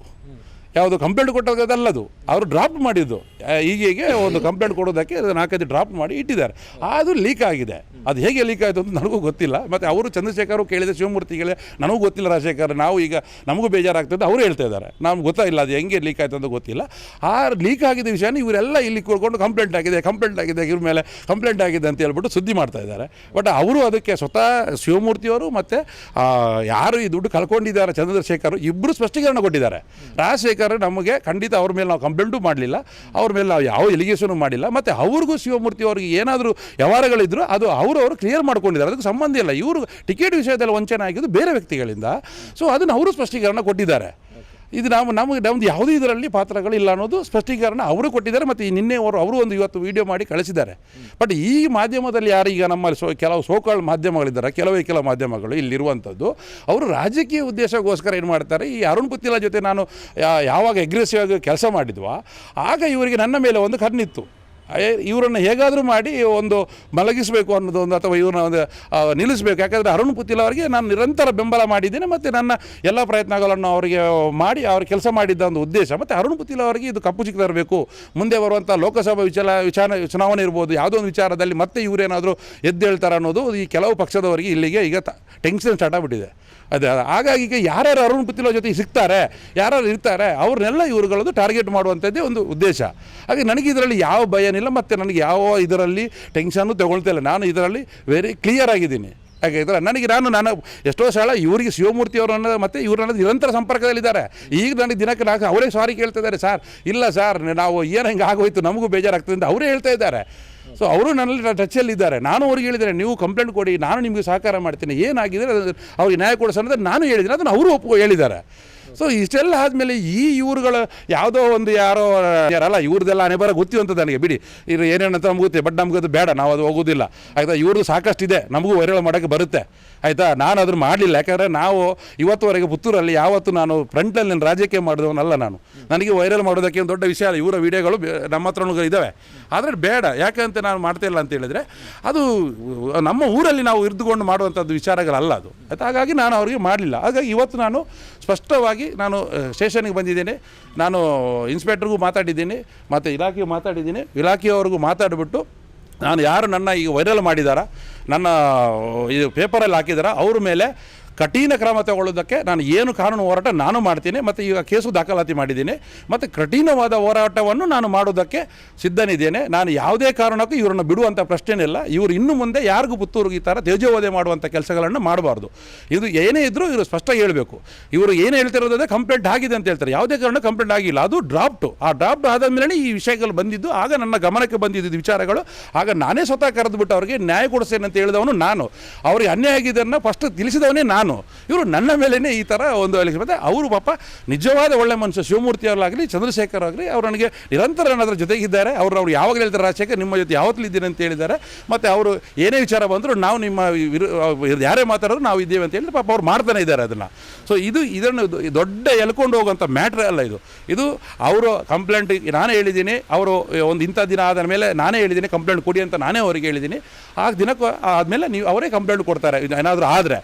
ಯಾವುದು ಕಂಪ್ಲೇಂಟ್ ಕೊಟ್ಟದಲ್ಲದು, ಅವರು ಡ್ರಾಫ್ಟ್ ಮಾಡಿದ್ದು. ಹೀಗೆ ಒಂದು ಕಂಪ್ಲೇಂಟ್ ಕೊಡೋದಕ್ಕೆ 4-5 ಡ್ರಾಫ್ಟ್ ಮಾಡಿ ಇಟ್ಟಿದ್ದಾರೆ. ಅದು ಲೀಕ್ ಆಗಿದೆ. ಅದು ಹೇಗೆ ಲೀಕ್ ಆಯಿತು ಅಂತ ನನಗೂ ಗೊತ್ತಿಲ್ಲ. ಮತ್ತು ಅವರು ಚಂದ್ರಶೇಖರ್ ಕೇಳಿದೆ, ಶಿವಮೂರ್ತಿಗಳೇ ನನಗೂ ಗೊತ್ತಿಲ್ಲ ರಾಜಶೇಖರ್, ನಾವು ಈಗ ನಮಗೂ ಬೇಜಾರಾಗ್ತದೆ ಅವರು ಹೇಳ್ತಾ ಇದ್ದಾರೆ, ನಮ್ಗೆ ಗೊತ್ತಾಯಿಲ್ಲ ಅದು ಹೆಂಗೆ ಲೀಕ್ ಆಯಿತು ಅಂತ ಗೊತ್ತಿಲ್ಲ. ಆ ಲೀಕ್ ಆಗಿದ್ದ ವಿಷಯನ ಇವರೆಲ್ಲ ಇಲ್ಲಿ ಕೂರ್ಕೊಂಡು ಕಂಪ್ಲೇಂಟ್ ಆಗಿದೆ ಇವ್ರ ಮೇಲೆ ಕಂಪ್ಲೇಂಟ್ ಆಗಿದೆ ಅಂತ ಹೇಳ್ಬಿಟ್ಟು ಸುದ್ದಿ ಮಾಡ್ತಾ ಇದ್ದಾರೆ. ಬಟ್ ಅವರು ಅದಕ್ಕೆ ಸ್ವತಃ ಶಿವಮೂರ್ತಿಯವರು ಮತ್ತು ಯಾರು ಈ ದುಡ್ಡು ಕಳ್ಕೊಂಡಿದ್ದಾರೆ ಚಂದ್ರಶೇಖರ್ ಇಬ್ಬರು ಸ್ಪಷ್ಟೀಕರಣ ಕೊಟ್ಟಿದ್ದಾರೆ. ರಾಜಶೇಖರ್ ನಮಗೆ ಖಂಡಿತ ಅವ್ರ ಮೇಲೆ ನಾವು ಕಂಪ್ಲೇಂಟು ಮಾಡಲಿಲ್ಲ, ಅವ್ರ ಮೇಲೆ ನಾವು ಯಾವ ಎಲಿಗೇಷನು ಮಾಡಿಲ್ಲ. ಮತ್ತು ಅವ್ರಿಗೂ ಶಿವಮೂರ್ತಿ ಅವ್ರಿಗೆ ಏನಾದರೂ ವ್ಯವಹಾರಗಳಿದ್ರು ಅದು ಅವರು ಕ್ಲಿಯರ್ ಮಾಡ್ಕೊಂಡಿದ್ದಾರೆ, ಅದಕ್ಕೆ ಸಂಬಂಧ ಇಲ್ಲ. ಇವರು ಟಿಕೆಟ್ ವಿಷಯದಲ್ಲಿ ವಂಚನೆ ಆಗಿದ್ದು ಬೇರೆ ವ್ಯಕ್ತಿಗಳಿಂದ. ಸೊ ಅದನ್ನು ಅವರು ಸ್ಪಷ್ಟೀಕರಣ ಕೊಟ್ಟಿದ್ದಾರೆ. ಇದು ನಮ್ಮದು ಯಾವುದೂ ಇದರಲ್ಲಿ ಪಾತ್ರಗಳಿಲ್ಲ ಅನ್ನೋದು ಸ್ಪಷ್ಟೀಕರಣ ಅವರು ಕೊಟ್ಟಿದ್ದಾರೆ. ಮತ್ತು ನಿನ್ನೆ ಅವರು ಒಂದು ಇವತ್ತು ವೀಡಿಯೋ ಮಾಡಿ ಕಳಿಸಿದ್ದಾರೆ. ಬಟ್ ಈ ಮಾಧ್ಯಮದಲ್ಲಿ ಯಾರು ಈಗ ನಮ್ಮಲ್ಲಿ ಕೆಲವು ಸೋಕಾಳ್ ಮಾಧ್ಯಮಗಳಿದ್ದಾರೆ, ಕೆಲವು ಮಾಧ್ಯಮಗಳು ಇಲ್ಲಿರುವಂಥದ್ದು, ಅವರು ರಾಜಕೀಯ ಉದ್ದೇಶಕ್ಕೋಸ್ಕರ ಏನು ಮಾಡ್ತಾರೆ, ಈ ಅರುಣ್ ಪುತ್ತಿಲ ಜೊತೆ ನಾನು ಯಾವಾಗ ಅಗ್ರೆಸಿವ್ ಆಗಿ ಕೆಲಸ ಮಾಡಿದ್ವೋ ಆಗ ಇವರಿಗೆ ನನ್ನ ಮೇಲೆ ಒಂದು ಕಣ್ಣಿತ್ತು. ಇವರನ್ನು ಹೇಗಾದರೂ ಮಾಡಿ ಒಂದು ಮಲಗಿಸಬೇಕು ಅನ್ನೋದೊಂದು, ಅಥವಾ ಇವ್ರನ್ನ ಒಂದು ನಿಲ್ಲಿಸಬೇಕು. ಯಾಕಂದರೆ ಅರುಣ್ ಪುತ್ತಿಲ ಅವರಿಗೆ ನಾನು ನಿರಂತರ ಬೆಂಬಲ ಮಾಡಿದ್ದೇನೆ ಮತ್ತು ನನ್ನ ಎಲ್ಲ ಪ್ರಯತ್ನಗಳನ್ನು ಅವರಿಗೆ ಮಾಡಿ ಅವ್ರ ಕೆಲಸ ಮಾಡಿದ್ದ ಒಂದು ಉದ್ದೇಶ. ಮತ್ತು ಅರುಣ್ ಪುತ್ತಿಲ ಅವರಿಗೆ ಇದು ಕಪ್ಪು ಚಿಕ್ಕ ತರಬೇಕು, ಮುಂದೆ ಬರುವಂಥ ಲೋಕಸಭಾ ಚುನಾವಣೆ ಇರ್ಬೋದು, ಯಾವುದೋ ಒಂದು ವಿಚಾರದಲ್ಲಿ ಮತ್ತೆ ಇವರೇನಾದರೂ ಎದ್ದೇಳ್ತಾರೆ ಅನ್ನೋದು ಈ ಕೆಲವು ಪಕ್ಷದವರಿಗೆ ಇಲ್ಲಿಗೆ ಈಗ ಟೆನ್ಷನ್ ಸ್ಟಾರ್ಟ್ ಆಗಿಬಿಟ್ಟಿದೆ. ಅದೇ ಹಾಗಾಗಿ ಈಗ ಯಾರ್ಯಾರು ಅರುಣ್ ಪುತ್ತಿಲ ಜೊತೆ ಸಿಗ್ತಾರೆ, ಯಾರು ಇರ್ತಾರೆ, ಅವ್ರನ್ನೆಲ್ಲ ಇವ್ರುಗಳದ್ದು ಟಾರ್ಗೆಟ್ ಮಾಡುವಂಥದ್ದೇ ಒಂದು ಉದ್ದೇಶ. ಹಾಗೆ ನನಗೆ ಇದರಲ್ಲಿ ಯಾವ ಭಯನಿಲ್ಲ ಮತ್ತು ನನಗೆ ಯಾವ ಇದರಲ್ಲಿ ಟೆನ್ಷನ್ನು ತಗೊಳ್ತಾ ಇಲ್ಲ. ನಾನು ಇದರಲ್ಲಿ ವೆರಿ ಕ್ಲಿಯರ್ ಆಗಿದ್ದೀನಿ. ಯಾಕೆಂದರೆ ನಾನು ಎಷ್ಟೋ ಸಲ ಇವರಿಗೆ ಶಿವಮೂರ್ತಿ ಅವರನ್ನು ಮತ್ತು ಇವ್ರನ್ನ ನಿರಂತರ ಸಂಪರ್ಕದಲ್ಲಿದ್ದಾರೆ. ಈಗ ನನಗೆ ದಿನಕ್ಕೆ ಅವರೇ ಸಾರಿ ಕೇಳ್ತಾ ಇದ್ದಾರೆ, ಸರ್ ಇಲ್ಲ ಸರ್ ನಾವು ಏನು ಹಿಂಗೆ ಆಗೋಯ್ತು, ನಮಗೂ ಬೇಜಾರಾಗ್ತದೆ ಅಂತ ಅವರೇ ಹೇಳ್ತಾ ಇದ್ದಾರೆ. ಸೊ ಅವರು ನನ್ನಲ್ಲಿ ಟಚ್ಚಲ್ಲಿದ್ದಾರೆ. ನಾನು ಅವ್ರಿಗೆ ಹೇಳಿದ್ದೇನೆ, ನೀವು ಕಂಪ್ಲೇಂಟ್ ಕೊಡಿ, ನಾನು ನಿಮಗೆ ಸಹಕಾರ ಮಾಡ್ತೀನಿ, ಏನಾಗಿದೆ ಅವ್ರಿಗೆ ನ್ಯಾಯ ಕೊಡಿಸೋಣ ಅಂತ ನಾನು ಹೇಳಿದ್ದೀನಿ. ಅದನ್ನು ಅವರು ಹೇಳಿದ್ದಾರೆ. ಸೊ ಇಷ್ಟೆಲ್ಲ ಆದಮೇಲೆ ಇವ್ರುಗಳ ಯಾವುದೋ ಒಂದು ಯಾರಲ್ಲ ಇವ್ರದ್ದೆಲ್ಲ ಹಣೆ ಬರ ಗೊತ್ತಿವಂತ ನನಗೆ ಬಿಡಿ ಇವ್ರು ಏನೇನಂತ ನಮ್ಗೆ ಗೊತ್ತಿದೆ, ಬಟ್ ನಮ್ಗೆ ಅದು ಬೇಡ, ನಾವು ಅದು ಹೋಗೋದಿಲ್ಲ ಆಯಿತಾ. ಇವ್ರದ್ದು ಸಾಕಷ್ಟಿದೆ, ನಮಗೂ ವೈರಲ್ ಮಾಡೋಕ್ಕೆ ಬರುತ್ತೆ ಆಯಿತಾ. ನಾನು ಅದನ್ನು ಮಾಡಲಿಲ್ಲ, ಯಾಕಂದರೆ ನಾವು ಇವತ್ತುವರೆಗೆ ಪುತ್ತೂರಲ್ಲಿ ಯಾವತ್ತು ನಾನು ಫ್ರಂಟಲ್ಲಿ ನಾನು ರಾಜಕೀಯ ಮಾಡಿದವನಲ್ಲ. ನನಗೆ ವೈರಲ್ ಮಾಡೋದಕ್ಕೆ ಒಂದು ದೊಡ್ಡ ವಿಷಯ ಅಲ್ಲ. ಇವರ ವೀಡಿಯೋಗಳು ನಮ್ಮ ಹತ್ರನೂ ಇದ್ದಾವೆ, ಆದರೆ ಬೇಡ. ಯಾಕಂತ ನಾನು ಮಾಡ್ತಾಯಿಲ್ಲ ಅಂತ ಹೇಳಿದರೆ ಅದು ನಮ್ಮ ಊರಲ್ಲಿ ನಾವು ಇರಿದುಕೊಂಡು ಮಾಡುವಂಥದ್ದು ವಿಚಾರಗಳಲ್ಲ ಅದು ಆಯಿತಾ. ಹಾಗಾಗಿ ನಾನು ಅವರಿಗೆ ಮಾಡಲಿಲ್ಲ. ಹಾಗಾಗಿ ಇವತ್ತು ನಾನು ಸ್ಪಷ್ಟವಾಗಿ ನಾನು ಸ್ಟೇಷನ್ಗೆ ಬಂದಿದ್ದೇನೆ. ನಾನು ಇನ್ಸ್ಪೆಕ್ಟ್ರಿಗೂ ಮಾತಾಡಿದ್ದೀನಿ, ಮತ್ತು ಇಲಾಖೆಗೂ ಮಾತಾಡಿದ್ದೀನಿ. ಇಲಾಖೆಯವ್ರಿಗೂ ಮಾತಾಡಿಬಿಟ್ಟು ನಾನು ಯಾರು ನನ್ನ ಈಗ ವೈರಲ್ ಮಾಡಿದಾರ, ನನ್ನ ಇದು ಪೇಪರಲ್ಲಿ ಹಾಕಿದಾರ, ಅವ್ರ ಮೇಲೆ ಕಠಿಣ ಕ್ರಮ ತಗೊಳ್ಳೋದಕ್ಕೆ ನಾನು ಏನು ಕಾನೂನು ಹೋರಾಟ ನಾನು ಮಾಡ್ತೀನಿ. ಮತ್ತು ಈಗ ಕೇಸು ದಾಖಲಾತಿ ಮಾಡಿದ್ದೀನಿ, ಮತ್ತು ಕಠಿಣವಾದ ಹೋರಾಟವನ್ನು ನಾನು ಮಾಡೋದಕ್ಕೆ ಸಿದ್ಧನಿದ್ದೇನೆ. ನಾನು ಯಾವುದೇ ಕಾರಣಕ್ಕೂ ಇವರನ್ನು ಬಿಡುವಂಥ ಪ್ರಶ್ನೆಯಿಲ್ಲ. ಇವರು ಇನ್ನು ಮುಂದೆ ಯಾರಿಗೂ ಪುತ್ತೂರಿಗೆ ಈ ಥರ ತೇಜೋವಧೆ ಮಾಡುವಂಥ ಕೆಲಸಗಳನ್ನು ಮಾಡಬಾರ್ದು. ಇದು ಏನೇ ಇದ್ದರೂ ಇವರು ಸ್ಪಷ್ಟ ಹೇಳಬೇಕು. ಇವರು ಏನು ಹೇಳ್ತಿರೋದೇ ಕಂಪ್ಲೇಂಟ್ ಆಗಿದೆ ಅಂತ ಹೇಳ್ತಾರೆ. ಯಾವುದೇ ಕಾರಣ ಕಂಪ್ಲೇಂಟ್ ಆಗಿಲ್ಲ, ಅದು ಡ್ರಾಫ್ಟು. ಆ ಡ್ರಾಫ್ಟ್ ಆದ ಮೇಲೆ ಈ ವಿಷಯಗಳು ಬಂದಿದ್ದು, ಆಗ ನನ್ನ ಗಮನಕ್ಕೆ ಬಂದಿದ್ದು ವಿಚಾರಗಳು. ಆಗ ನಾನೇ ಸ್ವತಃ ಕರೆದುಬಿಟ್ಟು ಅವರಿಗೆ ನ್ಯಾಯ ಕೊಡಿಸ್ತೇನೆ ಅಂತ ಹೇಳಿದವನು ನಾನು. ಅವರಿಗೆ ಅನ್ಯಾಯ ಆಗಿದ್ದನ್ನು ಫಸ್ಟ್ ತಿಳಿಸಿದವನೇ ನಾನು. ಇವರು ನನ್ನ ಮೇಲೇ ಈ ಥರ ಒಂದು ಮತ್ತೆ ಅವರು ಪಾಪ ನಿಜವಾದ ಒಳ್ಳೆ ಮನುಷ್ಯ. ಶಿವಮೂರ್ತಿ ಅವರಾಗಲಿ, ಚಂದ್ರಶೇಖರ್ ಆಗಲಿ, ಅವರು ನನಗೆ ನಿರಂತರ ನನ್ನದ್ರ ಜೊತೆಗಿದ್ದಾರೆ. ಅವರು ಯಾವಾಗ ಹೇಳ್ತಾರೆ, ರಾಜಶೇಖರ್ ನಿಮ್ಮ ಜೊತೆ ಯಾವತ್ತೂ ಇದ್ದೀನಿ ಅಂತ ಹೇಳಿದ್ದಾರೆ. ಮತ್ತು ಅವರು ಏನೇ ವಿಚಾರ ಬಂದರೂ ನಾವು ನಿಮ್ಮ ಯಾರೇ ಮಾತಾಡೋರು ನಾವು ಇದ್ದೇವೆ ಅಂತ ಹೇಳಿ ಪಾಪ ಅವ್ರು ಮಾಡ್ತಾನೆ ಇದ್ದಾರೆ ಅದನ್ನು. ಸೊ ಇದನ್ನು ದೊಡ್ಡ ಎಳ್ಕೊಂಡು ಹೋಗುವಂಥ ಮ್ಯಾಟ್ರೇ ಅಲ್ಲ ಇದು ಅವರು ಕಂಪ್ಲೇಂಟ್ ನಾನೇ ಹೇಳಿದ್ದೀನಿ. ಅವರು ಒಂದು ಇಂಥ ದಿನ ಆದ ಮೇಲೆ ನಾನೇ ಹೇಳಿದ್ದೀನಿ ಕಂಪ್ಲೇಂಟ್ ಕೊಡಿ ಅಂತ ನಾನೇ ಅವರಿಗೆ ಹೇಳಿದ್ದೀನಿ. ಆ ದಿನಕ್ಕೂ ಆದಮೇಲೆ ನೀವು ಅವರೇ ಕಂಪ್ಲೇಂಟ್ ಕೊಡ್ತಾರೆ. ಏನಾದರೂ ಆದರೆ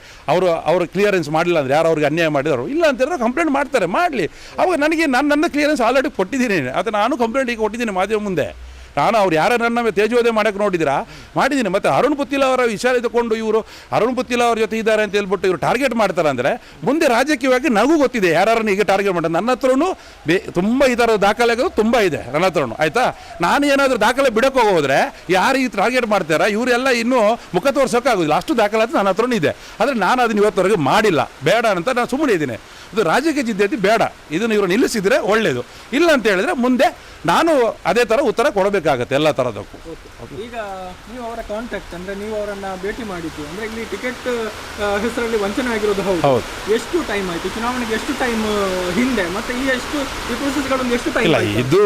ಅವರು ಕ್ಲಿಯರೆನ್ಸ್ ಮಾಡಲಿಲ್ಲ ಅಂದರೆ, ಯಾರು ಅವ್ರಿಗೆ ಅನ್ಯಾಯ ಮಾಡಿದರು ಇಲ್ಲ ಅಂತ ಹೇಳಿದ್ರೆ ಕಂಪ್ಲೇಂಟ್ ಮಾಡ್ತಾರೆ, ಮಾಡಲಿ. ಅವಾಗ ನನಗೆ ನನ್ನ ಕ್ಲಿಯರೆನ್ಸ್ ಆಲ್ರೆಡಿ ಕೊಟ್ಟಿದ್ದೀನಿ. ಅದು ನಾನು ಕಂಪ್ಲೇಂಟ್ ಈಗ ಕೊಟ್ಟಿದ್ದೀನಿ ಮಾಧ್ಯಮ ಮುಂದೆ. ನಾನು ಅವ್ರು ಯಾರು ನನ್ನ ತೇಜೋವಧೆ ಮಾಡೋಕ್ಕೆ ನೋಡಿದ್ದೀರಾ ಮಾಡಿದ್ದೀನಿ. ಮತ್ತು ಅರುಣ್ ಪುತ್ತಿಲ ಅವರ ವಿಚಾರ ಇದ್ದುಕೊಂಡು ಇವರು ಅರುಣ್ ಪುತ್ತಿಲ ಅವ್ರ ಜೊತೆ ಇದ್ದಾರೆ ಅಂತ ಹೇಳ್ಬಿಟ್ಟು ಇವರು ಟಾರ್ಗೆಟ್ ಮಾಡ್ತಾರೆ ಅಂದರೆ, ಮುಂದೆ ರಾಜಕೀಯವಾಗಿ ನನಗೂ ಗೊತ್ತಿದೆ ಯಾರನ್ನು ಈಗ ಟಾರ್ಗೆಟ್ ಮಾಡೋದು. ನನ್ನ ಹತ್ರನೂ ತುಂಬ ಈ ಥರದ ದಾಖಲೆಗಳು ತುಂಬ ಇದೆ ನನ್ನ ಹತ್ರನೂ ಆಯಿತಾ. ನಾನು ಏನಾದರೂ ದಾಖಲೆ ಬಿಡೋಕ್ಕೆ ಹೋಗೋದ್ರೆ ಯಾರು ಈ ಟಾರ್ಗೆಟ್ ಮಾಡ್ತಾರೆ ಇವರೆಲ್ಲ ಇನ್ನೂ ಮುಖ ತೋರ್ಸೋಕ್ಕಾಗೋದಿಲ್ಲ, ಅಷ್ಟು ದಾಖಲಾತಿ ನನ್ನ ಹತ್ರನೂ ಇದೆ. ಆದರೆ ನಾನು ಅದನ್ನು ಇವತ್ತವರೆಗೆ ಮಾಡಿಲ್ಲ, ಬೇಡ ಅಂತ ನಾನು ಸುಮ್ಮನೆ ಇದ್ದೀನಿ. ಇದು ರಾಜಕೀಯ ಜಿದ್ದೆ ಬೇಡ, ಇದನ್ನು ಇವರು ನಿಲ್ಲಿಸಿದರೆ ಒಳ್ಳೆಯದು. ಇಲ್ಲ ಅಂತ ಹೇಳಿದ್ರೆ ಮುಂದೆ ನಾನು ಅದೇ ಥರ ಉತ್ತರ ಕೊಡಬೇಕಾಗತ್ತೆ ಎಲ್ಲ ಥರದಕ್ಕೂ. ಈಗ ನೀವು ಅವರ ಕಾಂಟ್ಯಾಕ್ಟ್ ಅಂದರೆ ನೀವು ಅವರನ್ನು ಭೇಟಿ ಮಾಡಿದ್ದು ಅಂದರೆ ಇಲ್ಲಿ ಟಿಕೆಟ್ ಹೆಸರಲ್ಲಿ ವಂಚನೆ ಆಗಿರೋದು ಹೌದು. ಎಷ್ಟು ಟೈಮ್ ಆಯಿತು ಚುನಾವಣೆಗೆ? ಎಷ್ಟು ಟೈಮ್ ಹಿಂದೆ ಮತ್ತು ಈ ಪ್ರೊಸೆಸ್ಗಳನ್ನು ಎಷ್ಟು ಟೈಮ್? ಇಲ್ಲ, ಇದು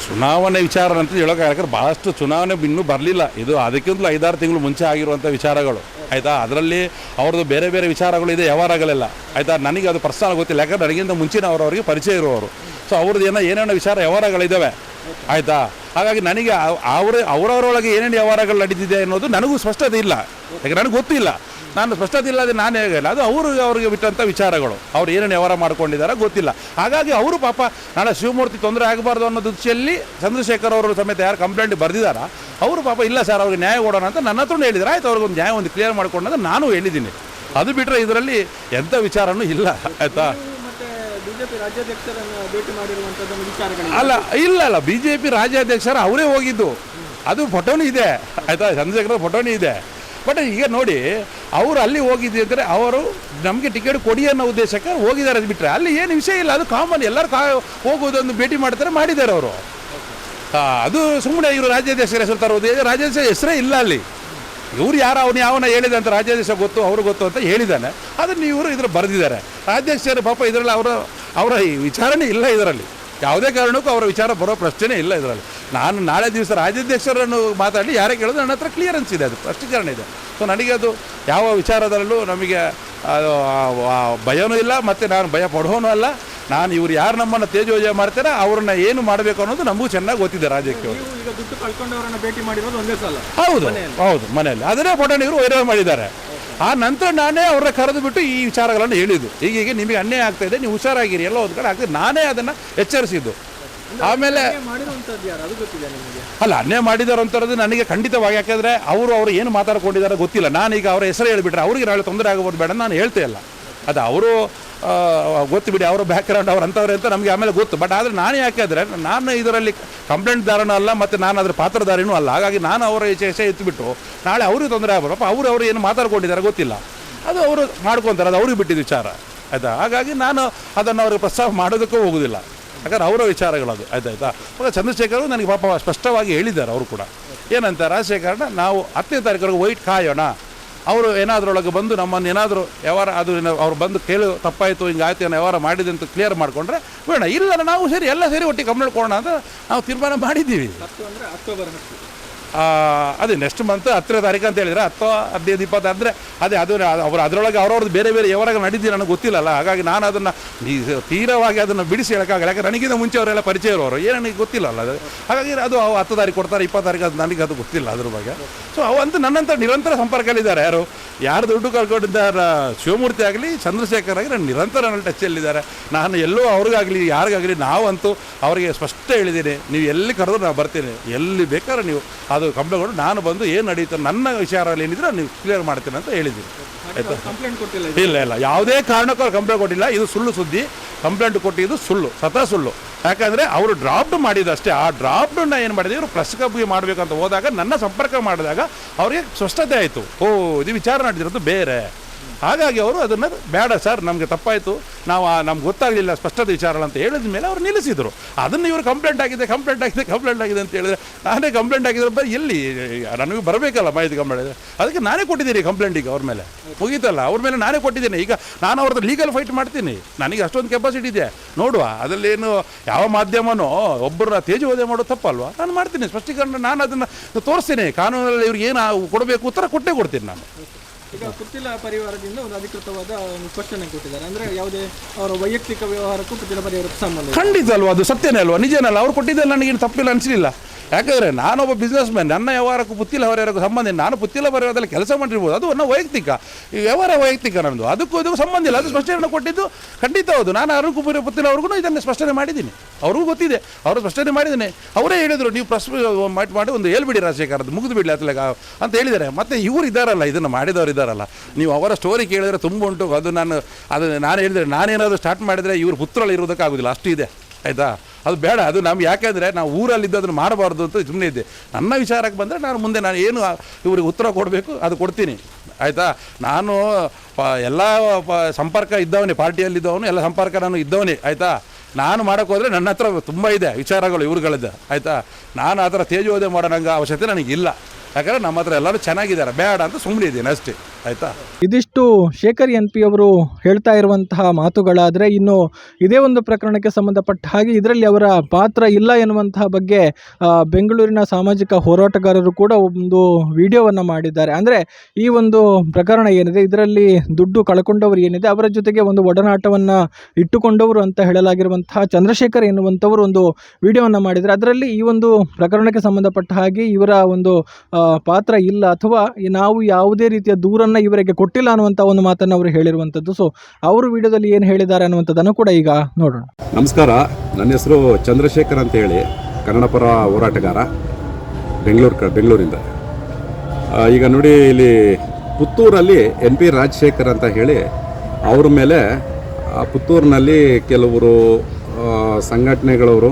ಚುನಾವಣೆ ವಿಚಾರ ಅಂತ ಹೇಳೋಕೆ, ಯಾಕಂದ್ರೆ ಭಾಳಷ್ಟು ಚುನಾವಣೆ ಇನ್ನೂ ಬರಲಿಲ್ಲ. ಇದು ಅದಕ್ಕಿಂತಲೂ 5-6 ತಿಂಗಳು ಮುಂಚೆ ಆಗಿರುವಂಥ ವಿಚಾರಗಳು ಆಯಿತಾ. ಅದರಲ್ಲಿ ಅವ್ರದ್ದು ಬೇರೆ ಬೇರೆ ವಿಚಾರಗಳು ಇದೆ, ವ್ಯವಹಾರಗಳೆಲ್ಲ ಆಯಿತಾ. ನನಗೆ ಅದು ಪರ್ಸನಲ್ ಗೊತ್ತಿಲ್ಲ, ಯಾಕಂದ್ರೆ ನನಗಿಂತ ಮುಂಚಿನ ಅವರವರಿಗೆ ಪರಿಚಯ ಇರುವವರು. ಸೊ ಅವ್ರದ್ದು ಏನೇನೋ ವಿಚಾರ ವ್ಯವಹಾರಗಳಿದ್ದಾವೆ ಆಯಿತಾ. ಹಾಗಾಗಿ ನನಗೆ ಅವರವರೊಳಗೆ ಏನೇನು ವ್ಯವಹಾರಗಳು ನಡೀತಿದೆ ಅನ್ನೋದು ನನಗೂ ಸ್ಪಷ್ಟತೆ ಇಲ್ಲ, ಯಾಕೆ ನನಗೆ ಗೊತ್ತಿಲ್ಲ. ನಾನು ಸ್ಪಷ್ಟತೆ ಇಲ್ಲದೆ ನಾನು ಹೇಗಿಲ್ಲ, ಅದು ಅವ್ರಿಗೆ ಬಿಟ್ಟಂಥ ವಿಚಾರಗಳು. ಅವ್ರು ಏನೇನು ವ್ಯವಹಾರ ಮಾಡ್ಕೊಂಡಿದ್ದಾರೆ ಗೊತ್ತಿಲ್ಲ. ಹಾಗಾಗಿ ಅವರು ಪಾಪ ನಾಳೆ ಶಿವಮೂರ್ತಿ ತೊಂದರೆ ಆಗಬಾರ್ದು ಅನ್ನೋ ದೃಷ್ಟಿಯಲ್ಲಿ ಚಂದ್ರಶೇಖರ್ ಅವರು ಸಮೇತ ಯಾರು ಕಂಪ್ಲೇಂಟ್ ಬರೆದಿದ್ದಾರೆ ಅವರು ಪಾಪ ಇಲ್ಲ ಸರ್ ಅವ್ರಿಗೆ ನ್ಯಾಯ ಕೊಡೋಣ ಅಂತ ನನ್ನ ಹತ್ರ ಹೇಳಿದ್ದಾರೆ. ಆಯ್ತು, ಅವ್ರಿಗೊಂದು ನ್ಯಾಯ ಒಂದು ಕ್ಲಿಯರ್ ಮಾಡ್ಕೊಂಡಂದ್ರೆ ನಾನು ಹೇಳಿದ್ದೀನಿ. ಅದು ಬಿಟ್ಟರೆ ಇದರಲ್ಲಿ ಎಂಥ ವಿಚಾರನೂ ಇಲ್ಲ ಆಯಿತಾ. ಇಲ್ಲ BJP ರಾಜ್ಯಾಧ್ಯಕ್ಷರು ಅವರೇ ಹೋಗಿದ್ದು, ಅದು ಫೋಟೋನು ಇದೆ ಆಯಿತಾ, ಚಂದ್ರಶೇಖರ್ ಫೋಟೋನು ಇದೆ. ಬಟ್ ಈಗ ನೋಡಿ, ಅವರು ಅಲ್ಲಿ ಹೋಗಿದ್ದೆ ಅಂದರೆ ಅವರು ನಮಗೆ ಟಿಕೆಟ್ ಕೊಡಿ ಅನ್ನೋ ಉದ್ದೇಶಕ್ಕೆ ಹೋಗಿದ್ದಾರೆ. ಅದು ಬಿಟ್ಟರೆ ಅಲ್ಲಿ ಏನು ವಿಷಯ ಇಲ್ಲ, ಅದು ಕಾಮನ್. ಎಲ್ಲರೂ ಹೋಗೋದೊಂದು ಭೇಟಿ ಮಾಡ್ತಾರೆ, ಮಾಡಿದ್ದಾರೆ ಅವರು. ಅದು ಸುಮ್ಮನೆ ಇವರು ರಾಜ್ಯಾಧ್ಯಕ್ಷರ ಹೆಸರು ತರೋದು, ರಾಜ್ಯಾಧ್ಯಕ್ಷರ ಹೆಸರೇ ಇಲ್ಲ ಅಲ್ಲಿ. ಇವ್ರು ಯಾರು ಯಾವನ ಹೇಳಿದೆ ಅಂತ ರಾಜ್ಯಾಧ್ಯಕ್ಷ ಗೊತ್ತು, ಅವರು ಗೊತ್ತು ಅಂತ ಹೇಳಿದ್ದಾನೆ. ಅದನ್ನು ಇವರು ಇದ್ರ ಬರೆದಿದ್ದಾರೆ. ರಾಜ್ಯಾಧ್ಯಕ್ಷರು ಪಾಪ ಇದರಲ್ಲಿ ಅವರ ವಿಚಾರಣೆ ಇಲ್ಲ ಇದರಲ್ಲಿ. ಯಾವುದೇ ಕಾರಣಕ್ಕೂ ಅವರ ವಿಚಾರ ಬರೋ ಪ್ರಶ್ನೆ ಇಲ್ಲ ಇದರಲ್ಲಿ. ನಾನು ನಾಳೆ ದಿವಸ ರಾಜ್ಯಾಧ್ಯಕ್ಷರನ್ನು ಮಾತಾಡಿ ಯಾರೇ ಕೇಳೋದು ನನ್ನ ಹತ್ರ ಕ್ಲಿಯರೆನ್ಸ್ ಇದೆ, ಅದು ಸ್ಪಷ್ಟೀಕರಣ ಇದೆ. ಸೊ ನನಗೆ ಅದು ಯಾವ ವಿಚಾರದಲ್ಲೂ ನಮಗೆ ಭಯನೂ ಇಲ್ಲ, ಮತ್ತು ನಾನು ಭಯ ಪಡೋನು ಅಲ್ಲ. ನಾನು ಇವ್ರು ಯಾರು ನಮ್ಮನ್ನು ತೇಜೋಜಯ ಮಾಡ್ತಾರೆ ಅವ್ರನ್ನ ಏನು ಮಾಡಬೇಕು ಅನ್ನೋದು ನಮಗೂ ಚೆನ್ನಾಗಿ ಗೊತ್ತಿದೆ. ರಾಜ್ಯಕ್ಕೆ ಹೌದು ಮನೆಯಲ್ಲಿ ಅದನ್ನೇ ಫೋಟೋನ ಇವರು ವೈರಲ್ ಮಾಡಿದ್ದಾರೆ. ಆ ನಂತರ ನಾನೇ ಅವ್ರನ್ನ ಕರೆದು ಬಿಟ್ಟು ಈ ವಿಚಾರಗಳನ್ನು ಹೇಳಿದ್ದು, ಹೀಗೆ ನಿಮಗೆ ಅನ್ಯಾಯ ಆಗ್ತಾ ಇದೆ, ನೀವು ಹುಷಾರಾಗಿರಿ, ಎಲ್ಲ ಒಂದು ಕಡೆ ಆಗ್ತದೆ, ನಾನೇ ಅದನ್ನು ಎಚ್ಚರಿಸಿದ್ದು. ಆಮೇಲೆ ಅಲ್ಲ, ಅನ್ಯಾಯ ಮಾಡಿದಾರೆ ಅಂತದ್ದು ನನಗೆ ಖಂಡಿತವಾಗಿ, ಯಾಕೆಂದರೆ ಅವರು ಏನು ಮಾತಾಡ್ಕೊಂಡಿದ್ದಾರೆ ಗೊತ್ತಿಲ್ಲ. ನಾನೀಗ ಅವರ ಹೆಸರು ಹೇಳಿಬಿಟ್ರೆ ಅವ್ರಿಗೆ ನಾಳೆ ತೊಂದರೆ ಆಗೋದು ಬೇಡ ನಾನು ಹೇಳ್ತೇ ಇಲ್ಲ. ಅದು ಅವರು ಗೊತ್ತು ಬಿಡಿ, ಅವರ ಬ್ಯಾಕ್ಗ್ರೌಂಡ್ ಅವ್ರು ಅಂಥವ್ರೆ ಅಂತ ನಮಗೆ ಆಮೇಲೆ ಗೊತ್ತು. ಬಟ್ ಆದರೆ ನಾನು ಯಾಕೆಂದರೆ ನಾನು ಇದರಲ್ಲಿ ಕಂಪ್ಲೇಂಟ್ದಾರನೂ ಅಲ್ಲ, ಮತ್ತು ನಾನು ಅದರ ಪಾತ್ರಧಾರಿನೂ ಅಲ್ಲ. ಹಾಗಾಗಿ ನಾನು ಅವರ ಹೆಸರು ಎತ್ತಿಬಿಟ್ಟು ನಾಳೆ ಅವ್ರಿಗೆ ತೊಂದರೆ ಆಗ್ಬಾರಪ್ಪ, ಅವರು ಏನು ಮಾತಾಡ್ಕೊಂಡಿದ್ದಾರೆ ಗೊತ್ತಿಲ್ಲ, ಅದು ಅವರು ಮಾಡ್ಕೊತಾರೆ, ಅದು ಅವ್ರಿಗೆ ಬಿಟ್ಟಿದ್ದು ವಿಚಾರ ಆಯಿತಾ. ಹಾಗಾಗಿ ನಾನು ಅದನ್ನು ಅವ್ರಿಗೆ ಪ್ರಸ್ತಾವ ಮಾಡೋದಕ್ಕೂ ಹೋಗೋದಿಲ್ಲ, ಯಾಕಂದ್ರೆ ಅವರ ವಿಚಾರಗಳದು ಆಯ್ತಾಯ್ತಾ. ಇವಾಗ ಚಂದ್ರಶೇಖರ್ ನನಗೆ ಪಾಪ ಸ್ಪಷ್ಟವಾಗಿ ಹೇಳಿದ್ದಾರೆ ಅವರು ಕೂಡ. ಏನಂತ ರಾಜಶೇಖರನ ನಾವು 10ನೇ ತಾರೀಕುವರೆಗೆ ವೈಟ್ ಕಾಯೋಣ, ಅವರು ಏನಾದ್ರೊಳಗೆ ಬಂದು ನಮ್ಮನ್ನು ಏನಾದರೂ ವ್ಯವಹಾರ ಅದು ಅವ್ರು ಬಂದು ಕೇಳು ತಪ್ಪಾಯಿತು ಹಿಂಗಾಯ್ತು ಏನೋ ವ್ಯವಹಾರ ಮಾಡಿದೆ ಅಂತ ಕ್ಲಿಯರ್ ಮಾಡಿಕೊಂಡ್ರೆ ಬೇಡ, ಇಲ್ಲ ನಾವು ಸೇರಿ ಎಲ್ಲ ಸೇರಿ ಒಟ್ಟಿಗೆ ಕಂಪ್ಲೇಂಟ್ ಕೊಡೋಣ ಅಂತ ನಾವು ತೀರ್ಮಾನ ಮಾಡಿದ್ದೀವಿ. ಅದೇ ನೆಕ್ಸ್ಟ್ ಮಂತ್ 10ನೇ ತಾರೀಕು ಅಂತ ಹೇಳಿದ್ರೆ 10, 15, 20 ಅಂದರೆ ಅದೇ ಅದು ಅವರು ಅದರೊಳಗೆ ಅವ್ರವ್ರದ್ದು ಬೇರೆ ಬೇರೆ ಯಾವಾಗ ನಡೀತಿ ನನಗೆ ಗೊತ್ತಿಲ್ಲಲ್ಲ. ಹಾಗಾಗಿ ನಾನು ಅದನ್ನು ತೀವ್ರವಾಗಿ ಅದನ್ನು ಬಿಡಿಸಿ ಹೇಳೋಕ್ಕಾಗಲ್ಲ. ಯಾಕಂದ್ರೆ ನನಗಿಂತ ಮುಂಚೆ ಅವರೆಲ್ಲ ಪರಿಚಯ ಇರೋರು ಏನು ನನಗೆ ಗೊತ್ತಿಲ್ಲಲ್ಲ ಅದು. ಹಾಗಾಗಿ ಅದು 10 ತಾರೀಕು ಕೊಡ್ತಾರೆ, 20 ತಾರೀಕು ಅದು ನನಗೆ ಅದು ಗೊತ್ತಿಲ್ಲ ಅದ್ರ ಬಗ್ಗೆ. ಸೊ ಅವಂತೂ ನನ್ನಂತ ನಿರಂತರ ಸಂಪರ್ಕದಲ್ಲಿದ್ದಾರೆ. ಯಾರು ದುಡ್ಡು ಕಳ್ಕೊಂಡಿದ್ದಾರೆ, ಶಿವಮೂರ್ತಿ ಆಗಲಿ ಚಂದ್ರಶೇಖರ್ ಆಗಲಿ ನಾನು ನಿರಂತರ ನನ್ನ ಟಚ್ಚಲ್ಲಿದ್ದಾರೆ. ನಾನು ಎಲ್ಲೋ ಅವ್ರಿಗಾಗಲಿ ಯಾರಿಗಾಗಲಿ ನಾವಂತೂ ಅವರಿಗೆ ಸ್ಪಷ್ಟ ಹೇಳಿದ್ದೀನಿ, ನೀವು ಎಲ್ಲಿ ಕರೆದ್ರು ನಾನು ಬರ್ತೀನಿ, ಎಲ್ಲಿ ಬೇಕಾದ್ರೆ ನೀವು ಅದು ಕಂಪ್ಲೇಂಟ್ ನಾನು ಬಂದು ಏನು ನಡೀತಾರೆ ನನ್ನ ವಿಚಾರದಲ್ಲಿ ಏನಿದ್ರೆ ನೀವು ಕ್ಲಿಯರ್ ಮಾಡ್ತೀನಿ ಅಂತ ಹೇಳಿದ್ದೀನಿ. ಆಯಿತಾ? ಇಲ್ಲ ಯಾವುದೇ ಕಾರಣಕ್ಕೂ ಅವ್ರು ಕಂಪ್ಲೇಂಟ್ ಕೊಟ್ಟಿಲ್ಲ. ಇದು ಸುಳ್ಳು ಸುದ್ದಿ. ಕಂಪ್ಲೇಂಟ್ ಕೊಟ್ಟಿದ್ದು ಸುಳ್ಳು, ಸ್ವತಃ ಸುಳ್ಳು. ಯಾಕಂದರೆ ಅವರು ಡ್ರಾಫ್ಟ್ ಮಾಡಿದಷ್ಟೇ. ಆ ಡ್ರಾಫ್ಟನ್ನು ಏನು ಮಾಡಿದೆ ಇವರು ಪ್ರೆಸ್ ಕ್ಲಬ್ಗೆ ಮಾಡಬೇಕಂತ ಹೋದಾಗ ನನ್ನ ಸಂಪರ್ಕ ಮಾಡಿದಾಗ ಅವರಿಗೆ ಸ್ಪಷ್ಟತೆ ಆಯಿತು, ಇದು ವಿಚಾರ ನಡೆದಿರೋದು ಬೇರೆ. ಹಾಗಾಗಿ ಅವರು ಅದನ್ನು ಬೇಡ ಸರ್ ನಮಗೆ ತಪ್ಪಾಯಿತು, ನಮ್ಗೆ ಗೊತ್ತಾಗಲಿಲ್ಲ ಸ್ಪಷ್ಟತೆ ವಿಚಾರ ಅಂತ ಹೇಳಿದ ಮೇಲೆ ಅವ್ರು ನಿಲ್ಲಿಸಿದರು. ಅದನ್ನು ಇವರು ಕಂಪ್ಲೇಂಟ್ ಆಗಿದೆ ಅಂತ ಹೇಳಿದ್ರೆ ನಾನೇ ಕಂಪ್ಲೇಂಟ್ ಆಗಿದ್ರೆ ಎಲ್ಲಿ ನನಗೆ ಬರಬೇಕಲ್ಲ ಮಾಹಿತಿ ಕಂಪ್ಲೇಂಟ್. ಅದಕ್ಕೆ ನಾನೇ ಕೊಟ್ಟಿದ್ದೀನಿ ಕಂಪ್ಲೇಂಟಿಗೆ ಅವ್ರ ಮೇಲೆ, ಮುಗೀತಲ್ಲ, ಅವ್ರ ಮೇಲೆ ನಾನೇ ಕೊಟ್ಟಿದ್ದೀನಿ. ಈಗ ನಾನು ಅವ್ರದ್ದು ಲೀಗಲ್ ಫೈಟ್ ಮಾಡ್ತೀನಿ, ನನಗೆ ಅಷ್ಟೊಂದು ಕೆಪಾಸಿಟಿ ಇದೆ. ನೋಡುವ ಅದರಲ್ಲೇನು ಯಾವ ಮಾಧ್ಯಮನೋ ಒಬ್ಬರ ತೇಜೋವಧೆ ಮಾಡೋದು ತಪ್ಪಲ್ವಾ, ನಾನು ಮಾಡ್ತೀನಿ ಸ್ಪಷ್ಟೀಕರಣ. ನಾನು ಅದನ್ನು ತೋರಿಸ್ತೀನಿ ಕಾನೂನಲ್ಲಿ ಇವ್ರಿಗೆ ಏನು ಕೊಡಬೇಕು ಉತ್ತರ ಕೊಡ್ತೀನಿ ನಾನು. ಈಗ ಪುತ್ತಿಲ ಪರಿವಾರದಿಂದ ಒಂದು ಅಧಿಕೃತವಾದ ಒಂದು ಸ್ಪಷ್ಟನೆ ಕೊಟ್ಟಿದ್ದಾರೆ. ಅಂದರೆ ಯಾವುದೇ ಅವರ ವೈಯಕ್ತಿಕ ವ್ಯವಹಾರಕ್ಕೂ ಪುತ್ತಿಲ ಪರಿವಾರಕ್ಕೂ ಸಂಬಂಧ ಖಂಡಿತ ಅಲ್ವಾ, ಅದು ಸತ್ಯನೇ ಅಲ್ವಾ, ನಿಜನಲ್ಲ. ಅವ್ರು ಕೊಟ್ಟಿದ್ದಲ್ಲ ನನಗೇನು ತಪ್ಪಿಲ್ಲ ಅನಿಸಲಿಲ್ಲ. ಯಾಕಂದರೆ ನಾನೊಬ್ಬ ಬಿಸ್ನೆಸ್ ಮ್ಯಾನ್, ನನ್ನ ವ್ಯವಹಾರಕ್ಕೂ ಪುತ್ತಿಲ ಪರಿವಾರಕ್ಕೂ ಸಂಬಂಧ. ನಾನು ಪುತ್ತಿಲ ಪರಿವಾರದಲ್ಲಿ ಕೆಲಸ ಮಾಡಿರ್ಬೋದು, ಅದು ನನ್ನ ವೈಯಕ್ತಿಕ ಈ ವ್ಯವಹಾರ ವೈಯಕ್ತಿಕ ನನ್ನದು, ಅದಕ್ಕೂ ಸಂಬಂಧ ಇಲ್ಲ. ಅದು ಸ್ಪಷ್ಟನೆ ಕೊಟ್ಟಿದ್ದು ಖಂಡಿತ ಹೌದು. ನಾನು ಅರುಣ್ ಪುತ್ತಿಲ ಅವ್ರಿಗೂ ಇದನ್ನು ಸ್ಪಷ್ಟನೆ ಮಾಡಿದ್ದೀನಿ, ಅವ್ರಿಗೂ ಗೊತ್ತಿದೆ, ಅವರು ಸ್ಪಷ್ಟನೆ ಮಾಡಿದ್ದೀನಿ. ಅವರೇ ಹೇಳಿದರು ನೀವು ಪ್ರೆಸ್ ಮಾಡಿ ಒಂದು ಹೇಳ್ಬಿಡಿ ರಾಜಶೇಖರದ್ದು ಮುಗಿದು ಬಿಡಲಿ ಅತ್ಲಾಗ ಅಂತ ಹೇಳಿದ್ದಾರೆ. ಮತ್ತು ಇವರು ಇದ್ದಾರಲ್ಲ, ಇದನ್ನು ಮಾಡಿದವರು ಇದ್ದಾರಲ್ಲ, ನೀವು ಅವರ ಸ್ಟೋರಿ ಕೇಳಿದ್ರೆ ತುಂಬ ಉಂಟು. ಅದು ನಾನು ಹೇಳಿದರೆ ನಾನೇನಾದರೂ ಸ್ಟಾರ್ಟ್ ಮಾಡಿದರೆ ಇವರು ಪುತ್ರರಲ್ಲಿ ಇರೋದಕ್ಕಾಗೋದಿಲ್ಲ, ಅಷ್ಟು ಇದೆ. ಆಯಿತಾ? ಅದು ಬೇಡ, ಅದು ನಮ್ಗೆ ಯಾಕೆಂದರೆ ನಾವು ಊರಲ್ಲಿದ್ದು ಅದನ್ನು ಮಾಡಬಾರ್ದು ಅಂತ ಸುಮ್ಮನೆ ಇದ್ದೆ. ನನ್ನ ವಿಚಾರಕ್ಕೆ ಬಂದರೆ ನಾನು ಏನು ಇವ್ರಿಗೆ ಉತ್ತರ ಕೊಡಬೇಕು ಅದು ಕೊಡ್ತೀನಿ. ಆಯಿತಾ? ನಾನು ಎಲ್ಲ ಸಂಪರ್ಕ ಇದ್ದವನೇ, ಪಾರ್ಟಿಯಲ್ಲಿದ್ದವನು, ಎಲ್ಲ ಸಂಪರ್ಕ ನಾನು ಇದ್ದವನೇ. ಆಯಿತಾ? ನಾನು ಮಾಡೋಕ್ಕೆ ಹೋದರೆ ನನ್ನ ಹತ್ರ ತುಂಬ ಇದೆ ವಿಚಾರಗಳು ಇವ್ರುಗಳಿದ್ದ. ಆಯಿತಾ? ನಾನು ಆ ಥರ ತೇಜೋವಧೆ ಮಾಡೋ ನಂಗೆ ಅವಶ್ಯಕತೆ ನನಗಿಲ್ಲ. ಯಾಕಂದರೆ ನಮ್ಮ ಹತ್ರ ಎಲ್ಲರೂ ಚೆನ್ನಾಗಿದ್ದಾರೆ, ಬೇಡ ಅಂತ ಸುಮ್ಮನೆ ಇದ್ದೀನಿ ಅಷ್ಟೇ. ಆಯಿತಾ? ಇದಿಷ್ಟು ಶೇಖರ್ NP ಅವರು ಹೇಳ್ತಾ ಇರುವಂತಹ ಮಾತುಗಳಾದರೆ, ಇನ್ನು ಇದೇ ಒಂದು ಪ್ರಕರಣಕ್ಕೆ ಸಂಬಂಧಪಟ್ಟ ಹಾಗೆ ಇದರಲ್ಲಿ ಅವರ ಪಾತ್ರ ಇಲ್ಲ ಎನ್ನುವಂತಹ ಬಗ್ಗೆ ಬೆಂಗಳೂರಿನ ಸಾಮಾಜಿಕ ಹೋರಾಟಗಾರರು ಕೂಡ ಒಂದು ವಿಡಿಯೋವನ್ನು ಮಾಡಿದ್ದಾರೆ. ಅಂದರೆ ಈ ಒಂದು ಪ್ರಕರಣ ಏನಿದೆ, ಇದರಲ್ಲಿ ದುಡ್ಡು ಕಳ್ಕೊಂಡವರು ಏನಿದೆ ಅವರ ಜೊತೆಗೆ ಒಂದು ಒಡನಾಟವನ್ನು ಇಟ್ಟುಕೊಂಡವರು ಅಂತ ಹೇಳಲಾಗಿರುವಂತಹ ಚಂದ್ರಶೇಖರ್ ಎನ್ನುವಂಥವರು ಒಂದು ವಿಡಿಯೋವನ್ನು ಮಾಡಿದ್ದಾರೆ. ಅದರಲ್ಲಿ ಈ ಒಂದು ಪ್ರಕರಣಕ್ಕೆ ಸಂಬಂಧಪಟ್ಟ ಹಾಗೆ ಇವರ ಒಂದು ಪಾತ್ರ ಇಲ್ಲ, ಅಥವಾ ನಾವು ಯಾವುದೇ ರೀತಿಯ ದೂರನ್ನು ಇವರಿಗೆ ಕೊಟ್ಟಿಲ್ಲ ಅನ್ನುವಂಥ ಒಂದು ಮಾತನ್ನು ಅವರು ಹೇಳಿರುವಂಥದ್ದು. ಸೊ ಅವರು ವಿಡಿಯೋದಲ್ಲಿ ಏನು ಹೇಳಿದ್ದಾರೆ ಅನ್ನುವಂಥದ್ದನ್ನು ಕೂಡ ಈಗ ನೋಡೋಣ. ನಮಸ್ಕಾರ, ನನ್ನ ಹೆಸರು ಚಂದ್ರಶೇಖರ್ ಅಂತ ಹೇಳಿ, ಕನ್ನಡ ಪರ ಹೋರಾಟಗಾರ, ಬೆಂಗಳೂರಿಂದ. ಈಗ ನೋಡಿ, ಇಲ್ಲಿ ಪುತ್ತೂರಲ್ಲಿ NP ರಾಜಶೇಖರ್ ಅಂತ ಹೇಳಿ ಅವ್ರ ಮೇಲೆ ಪುತ್ತೂರಿನಲ್ಲಿ ಕೆಲವರು ಸಂಘಟನೆಗಳವರು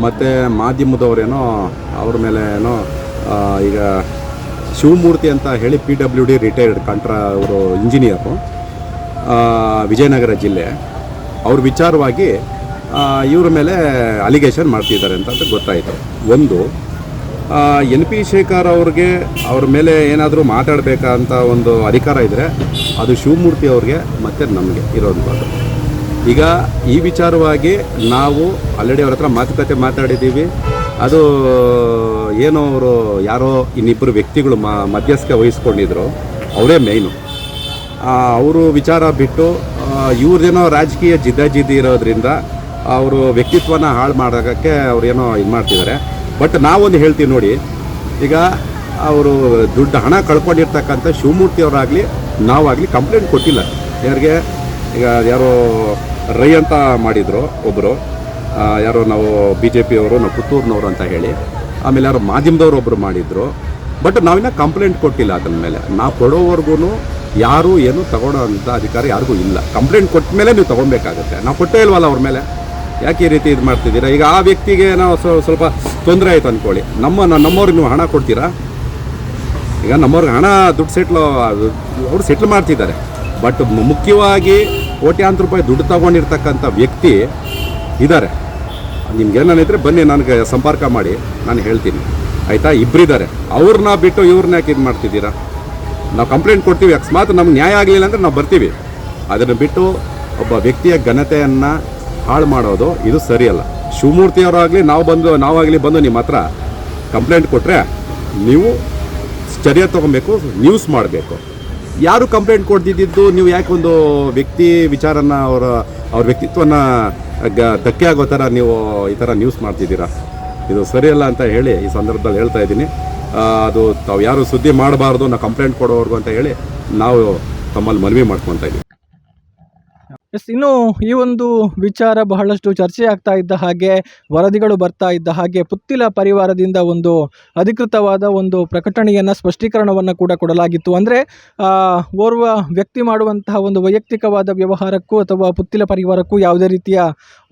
ಮತ್ತು ಮಾಧ್ಯಮದವರೇನೋ ಅವ್ರ ಮೇಲೆ ಏನೋ ಈಗ ಶಿವಮೂರ್ತಿ ಅಂತ ಹೇಳಿ PWD ರಿಟೈರ್ಡ್ ಅವರು ಇಂಜಿನಿಯರು, ವಿಜಯನಗರ ಜಿಲ್ಲೆ, ಅವ್ರ ವಿಚಾರವಾಗಿ ಇವ್ರ ಮೇಲೆ ಅಲಿಗೇಷನ್ ಮಾಡ್ತಿದ್ದಾರೆ ಅಂತ ಗೊತ್ತಾಯಿತು. ಒಂದು NP ಶೇಖರ್ ಅವ್ರ ಮೇಲೆ ಏನಾದರೂ ಮಾತಾಡಬೇಕಂತ ಒಂದು ಅಧಿಕಾರ ಇದ್ದರೆ ಅದು ಶಿವಮೂರ್ತಿ ಅವ್ರಿಗೆ ಮತ್ತು ನಮಗೆ ಇರೋದು. ಈಗ ಈ ವಿಚಾರವಾಗಿ ನಾವು ಆಲ್ರೆಡಿ ಅವ್ರ ಹತ್ರ ಮಾತಾಡಿದ್ದೀವಿ. ಅದು ಏನೋ ಅವರು ಯಾರೋ ಇನ್ನಿಬ್ಬರು ವ್ಯಕ್ತಿಗಳು ಮಧ್ಯಸ್ಥಿಕೆ ವಹಿಸ್ಕೊಂಡಿದ್ರು, ಅವರೇ ಮೇಯ್ನು. ಅವರು ವಿಚಾರ ಬಿಟ್ಟು ಇವ್ರದ್ದೇನೋ ರಾಜಕೀಯ ಜಿದ್ದಾಜಿದ್ದಿ ಇರೋದ್ರಿಂದ ಅವರು ವ್ಯಕ್ತಿತ್ವನ ಹಾಳು ಮಾಡೋಕ್ಕೆ ಅವ್ರೇನೋ ಇದು ಮಾಡ್ತಿದ್ದಾರೆ. ಬಟ್ ನಾವೊಂದು ಹೇಳ್ತೀವಿ ನೋಡಿ, ಈಗ ಅವರು ಹಣ ಕಳ್ಕೊಂಡಿರ್ತಕ್ಕಂಥ ಶಿವಮೂರ್ತಿ ಅವರಾಗಲಿ ನಾವಾಗಲಿ ಕಂಪ್ಲೇಂಟ್ ಕೊಟ್ಟಿಲ್ಲ. ಯಾರಿಗೆ ಈಗ ಯಾರೋ ರೈ ಅಂತ ಮಾಡಿದರು ಒಬ್ಬರು, ಯಾರೋ ನಾವು BJP ಅವರು, ನಾವು ಪುತ್ತೂರಿನವರು ಅಂತ ಹೇಳಿ, ಆಮೇಲೆ ಯಾರೋ ಮಾಧ್ಯಮದವರು ಒಬ್ಬರು ಮಾಡಿದರು. ಬಟ್ ನಾವಿನ್ನ ಕಂಪ್ಲೇಂಟ್ ಕೊಟ್ಟಿಲ್ಲ. ಅದರ ಮೇಲೆ ನಾವು ಕೊಡೋವರೆಗೂ ಯಾರೂ ಏನು ತಗೊಳ್ಳೋ ಅಂಥ ಅಧಿಕಾರ ಯಾರಿಗೂ ಇಲ್ಲ. ಕಂಪ್ಲೇಂಟ್ ಕೊಟ್ಟ ಮೇಲೆ ನೀವು ತೊಗೊಬೇಕಾಗುತ್ತೆ. ನಾವು ಕೊಟ್ಟೇ ಇಲ್ವಲ್ಲ ಅವ್ರ ಮೇಲೆ, ಯಾಕೆ ಈ ರೀತಿ ಇದು ಮಾಡ್ತಿದ್ದೀರಾ? ಈಗ ಆ ವ್ಯಕ್ತಿಗೆ ನಾವು ಸ್ವಲ್ಪ ತೊಂದರೆ ಆಯಿತು ಅಂದ್ಕೊಳ್ಳಿ, ನಮ್ಮವ್ರಿಗೆ ನೀವು ಹಣ ಕೊಡ್ತೀರಾ? ಈಗ ನಮ್ಮವ್ರಿಗೆ ಹಣ ದುಡ್ಡು ಅವರು ಸೆಟ್ಲ್ ಮಾಡ್ತಿದ್ದಾರೆ. ಬಟ್ ಮುಖ್ಯವಾಗಿ ಕೋಟ್ಯಾಂತರ ರೂಪಾಯಿ ದುಡ್ಡು ತೊಗೊಂಡಿರ್ತಕ್ಕಂಥ ವ್ಯಕ್ತಿ ಇದ್ದಾರೆ. ನಿಮ್ಗೇನಿದ್ರೆ ಬನ್ನಿ, ನನಗೆ ಸಂಪರ್ಕ ಮಾಡಿ, ನಾನು ಹೇಳ್ತೀನಿ. ಆಯಿತಾ? ಇಬ್ಬರಿದ್ದಾರೆ, ಅವ್ರನ್ನ ಬಿಟ್ಟು ಇವ್ರನ್ನ ಯಾಕೆ ಇದು ಮಾಡ್ತಿದ್ದೀರಾ? ನಾವು ಕಂಪ್ಲೇಂಟ್ ಕೊಡ್ತೀವಿ, ಅಕಸ್ಮಾತ್ ನಮ್ಗೆ ನ್ಯಾಯ ಆಗಲಿಲ್ಲ ಅಂದರೆ ನಾವು ಬರ್ತೀವಿ. ಅದನ್ನು ಬಿಟ್ಟು ಒಬ್ಬ ವ್ಯಕ್ತಿಯ ಘನತೆಯನ್ನು ಹಾಳು ಮಾಡೋದು ಇದು ಸರಿಯಲ್ಲ. ಶಿವಮೂರ್ತಿಯವರಾಗಲಿ ನಾವಾಗಲಿ ಬಂದು ನಿಮ್ಮ ಹತ್ರ ಕಂಪ್ಲೇಂಟ್ ಕೊಟ್ಟರೆ ನೀವು ಚರ್ಯ ತೊಗೊಬೇಕು, ನ್ಯೂಸ್ ಮಾಡಬೇಕು. ಯಾರು ಕಂಪ್ಲೇಂಟ್ ಕೊಡ್ತಿದ್ದು ನೀವು ಯಾಕೆ ಒಂದು ವ್ಯಕ್ತಿ ವಿಚಾರನ ಅವ್ರ ವ್ಯಕ್ತಿತ್ವನ ಧಕ್ಕೆ ಆಗೋ ಥರ ನೀವು ಈ ಥರ ನ್ಯೂಸ್ ಮಾಡ್ತಿದ್ದೀರಾ? ಇದು ಸರಿಯಲ್ಲ ಅಂತ ಹೇಳಿ ಈ ಸಂದರ್ಭದಲ್ಲಿ ಹೇಳ್ತಾ ಇದ್ದೀನಿ. ಅದು ತಾವು ಯಾರು ಸುದ್ದಿ ಮಾಡಬಾರ್ದು, ನಾವು ಕಂಪ್ಲೇಂಟ್ ಕೊಡೋವರೆಗೂ ಅಂತ ಹೇಳಿ ನಾವು ತಮ್ಮಲ್ಲಿ ಮನವಿ ಮಾಡ್ಕೊತಾ ಇದ್ದೀವಿ. ಎಸ್, ಇನ್ನು ಈ ಒಂದು ವಿಚಾರ ಬಹಳಷ್ಟು ಚರ್ಚೆ ಆಗ್ತಾ ಇದ್ದ ಹಾಗೆ, ವರದಿಗಳು ಬರ್ತಾ ಇದ್ದ ಹಾಗೆ ಪುತ್ತಿಲ ಪರಿವಾರದಿಂದ ಒಂದು ಅಧಿಕೃತವಾದ ಒಂದು ಪ್ರಕಟಣೆಯನ್ನು, ಸ್ಪಷ್ಟೀಕರಣವನ್ನು ಕೂಡ ಕೊಡಲಾಗಿತ್ತು. ಅಂದರೆ ಓರ್ವ ವ್ಯಕ್ತಿ ಮಾಡುವಂತಹ ಒಂದು ವೈಯಕ್ತಿಕವಾದ ವ್ಯವಹಾರಕ್ಕೂ ಅಥವಾ ಪುತ್ತಿಲ ಪರಿವಾರಕ್ಕೂ ಯಾವುದೇ ರೀತಿಯ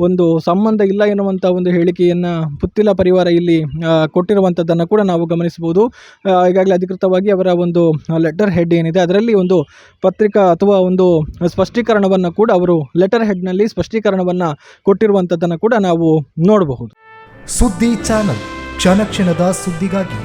ಒಂದು ಸಂಬಂಧ ಇಲ್ಲ ಎನ್ನುವಂಥ ಒಂದು ಹೇಳಿಕೆಯನ್ನು ಪುತ್ತಿಲ ಪರಿವಾರ ಇಲ್ಲಿ ಕೊಟ್ಟಿರುವಂಥದ್ದನ್ನು ಕೂಡ ನಾವು ಗಮನಿಸಬಹುದು. ಈಗಾಗಲೇ ಅಧಿಕೃತವಾಗಿ ಅವರ ಒಂದು ಲೆಟರ್ ಹೆಡ್ ಏನಿದೆ ಅದರಲ್ಲಿ ಒಂದು ಪತ್ರಿಕಾ ಅಥವಾ ಒಂದು ಸ್ಪಷ್ಟೀಕರಣವನ್ನು ಕೂಡ ಅವರು ಲೆಟರ್ ಹೆಡ್ನಲ್ಲಿ ಸ್ಪಷ್ಟೀಕರಣವನ್ನು ಕೊಟ್ಟಿರುವಂಥದ್ದನ್ನು ಕೂಡ ನಾವು ನೋಡಬಹುದು. ಸುದ್ದಿ ಚಾನಲ್, ಕ್ಷಣ ಕ್ಷಣದ ಸುದ್ದಿಗಾಗಿ.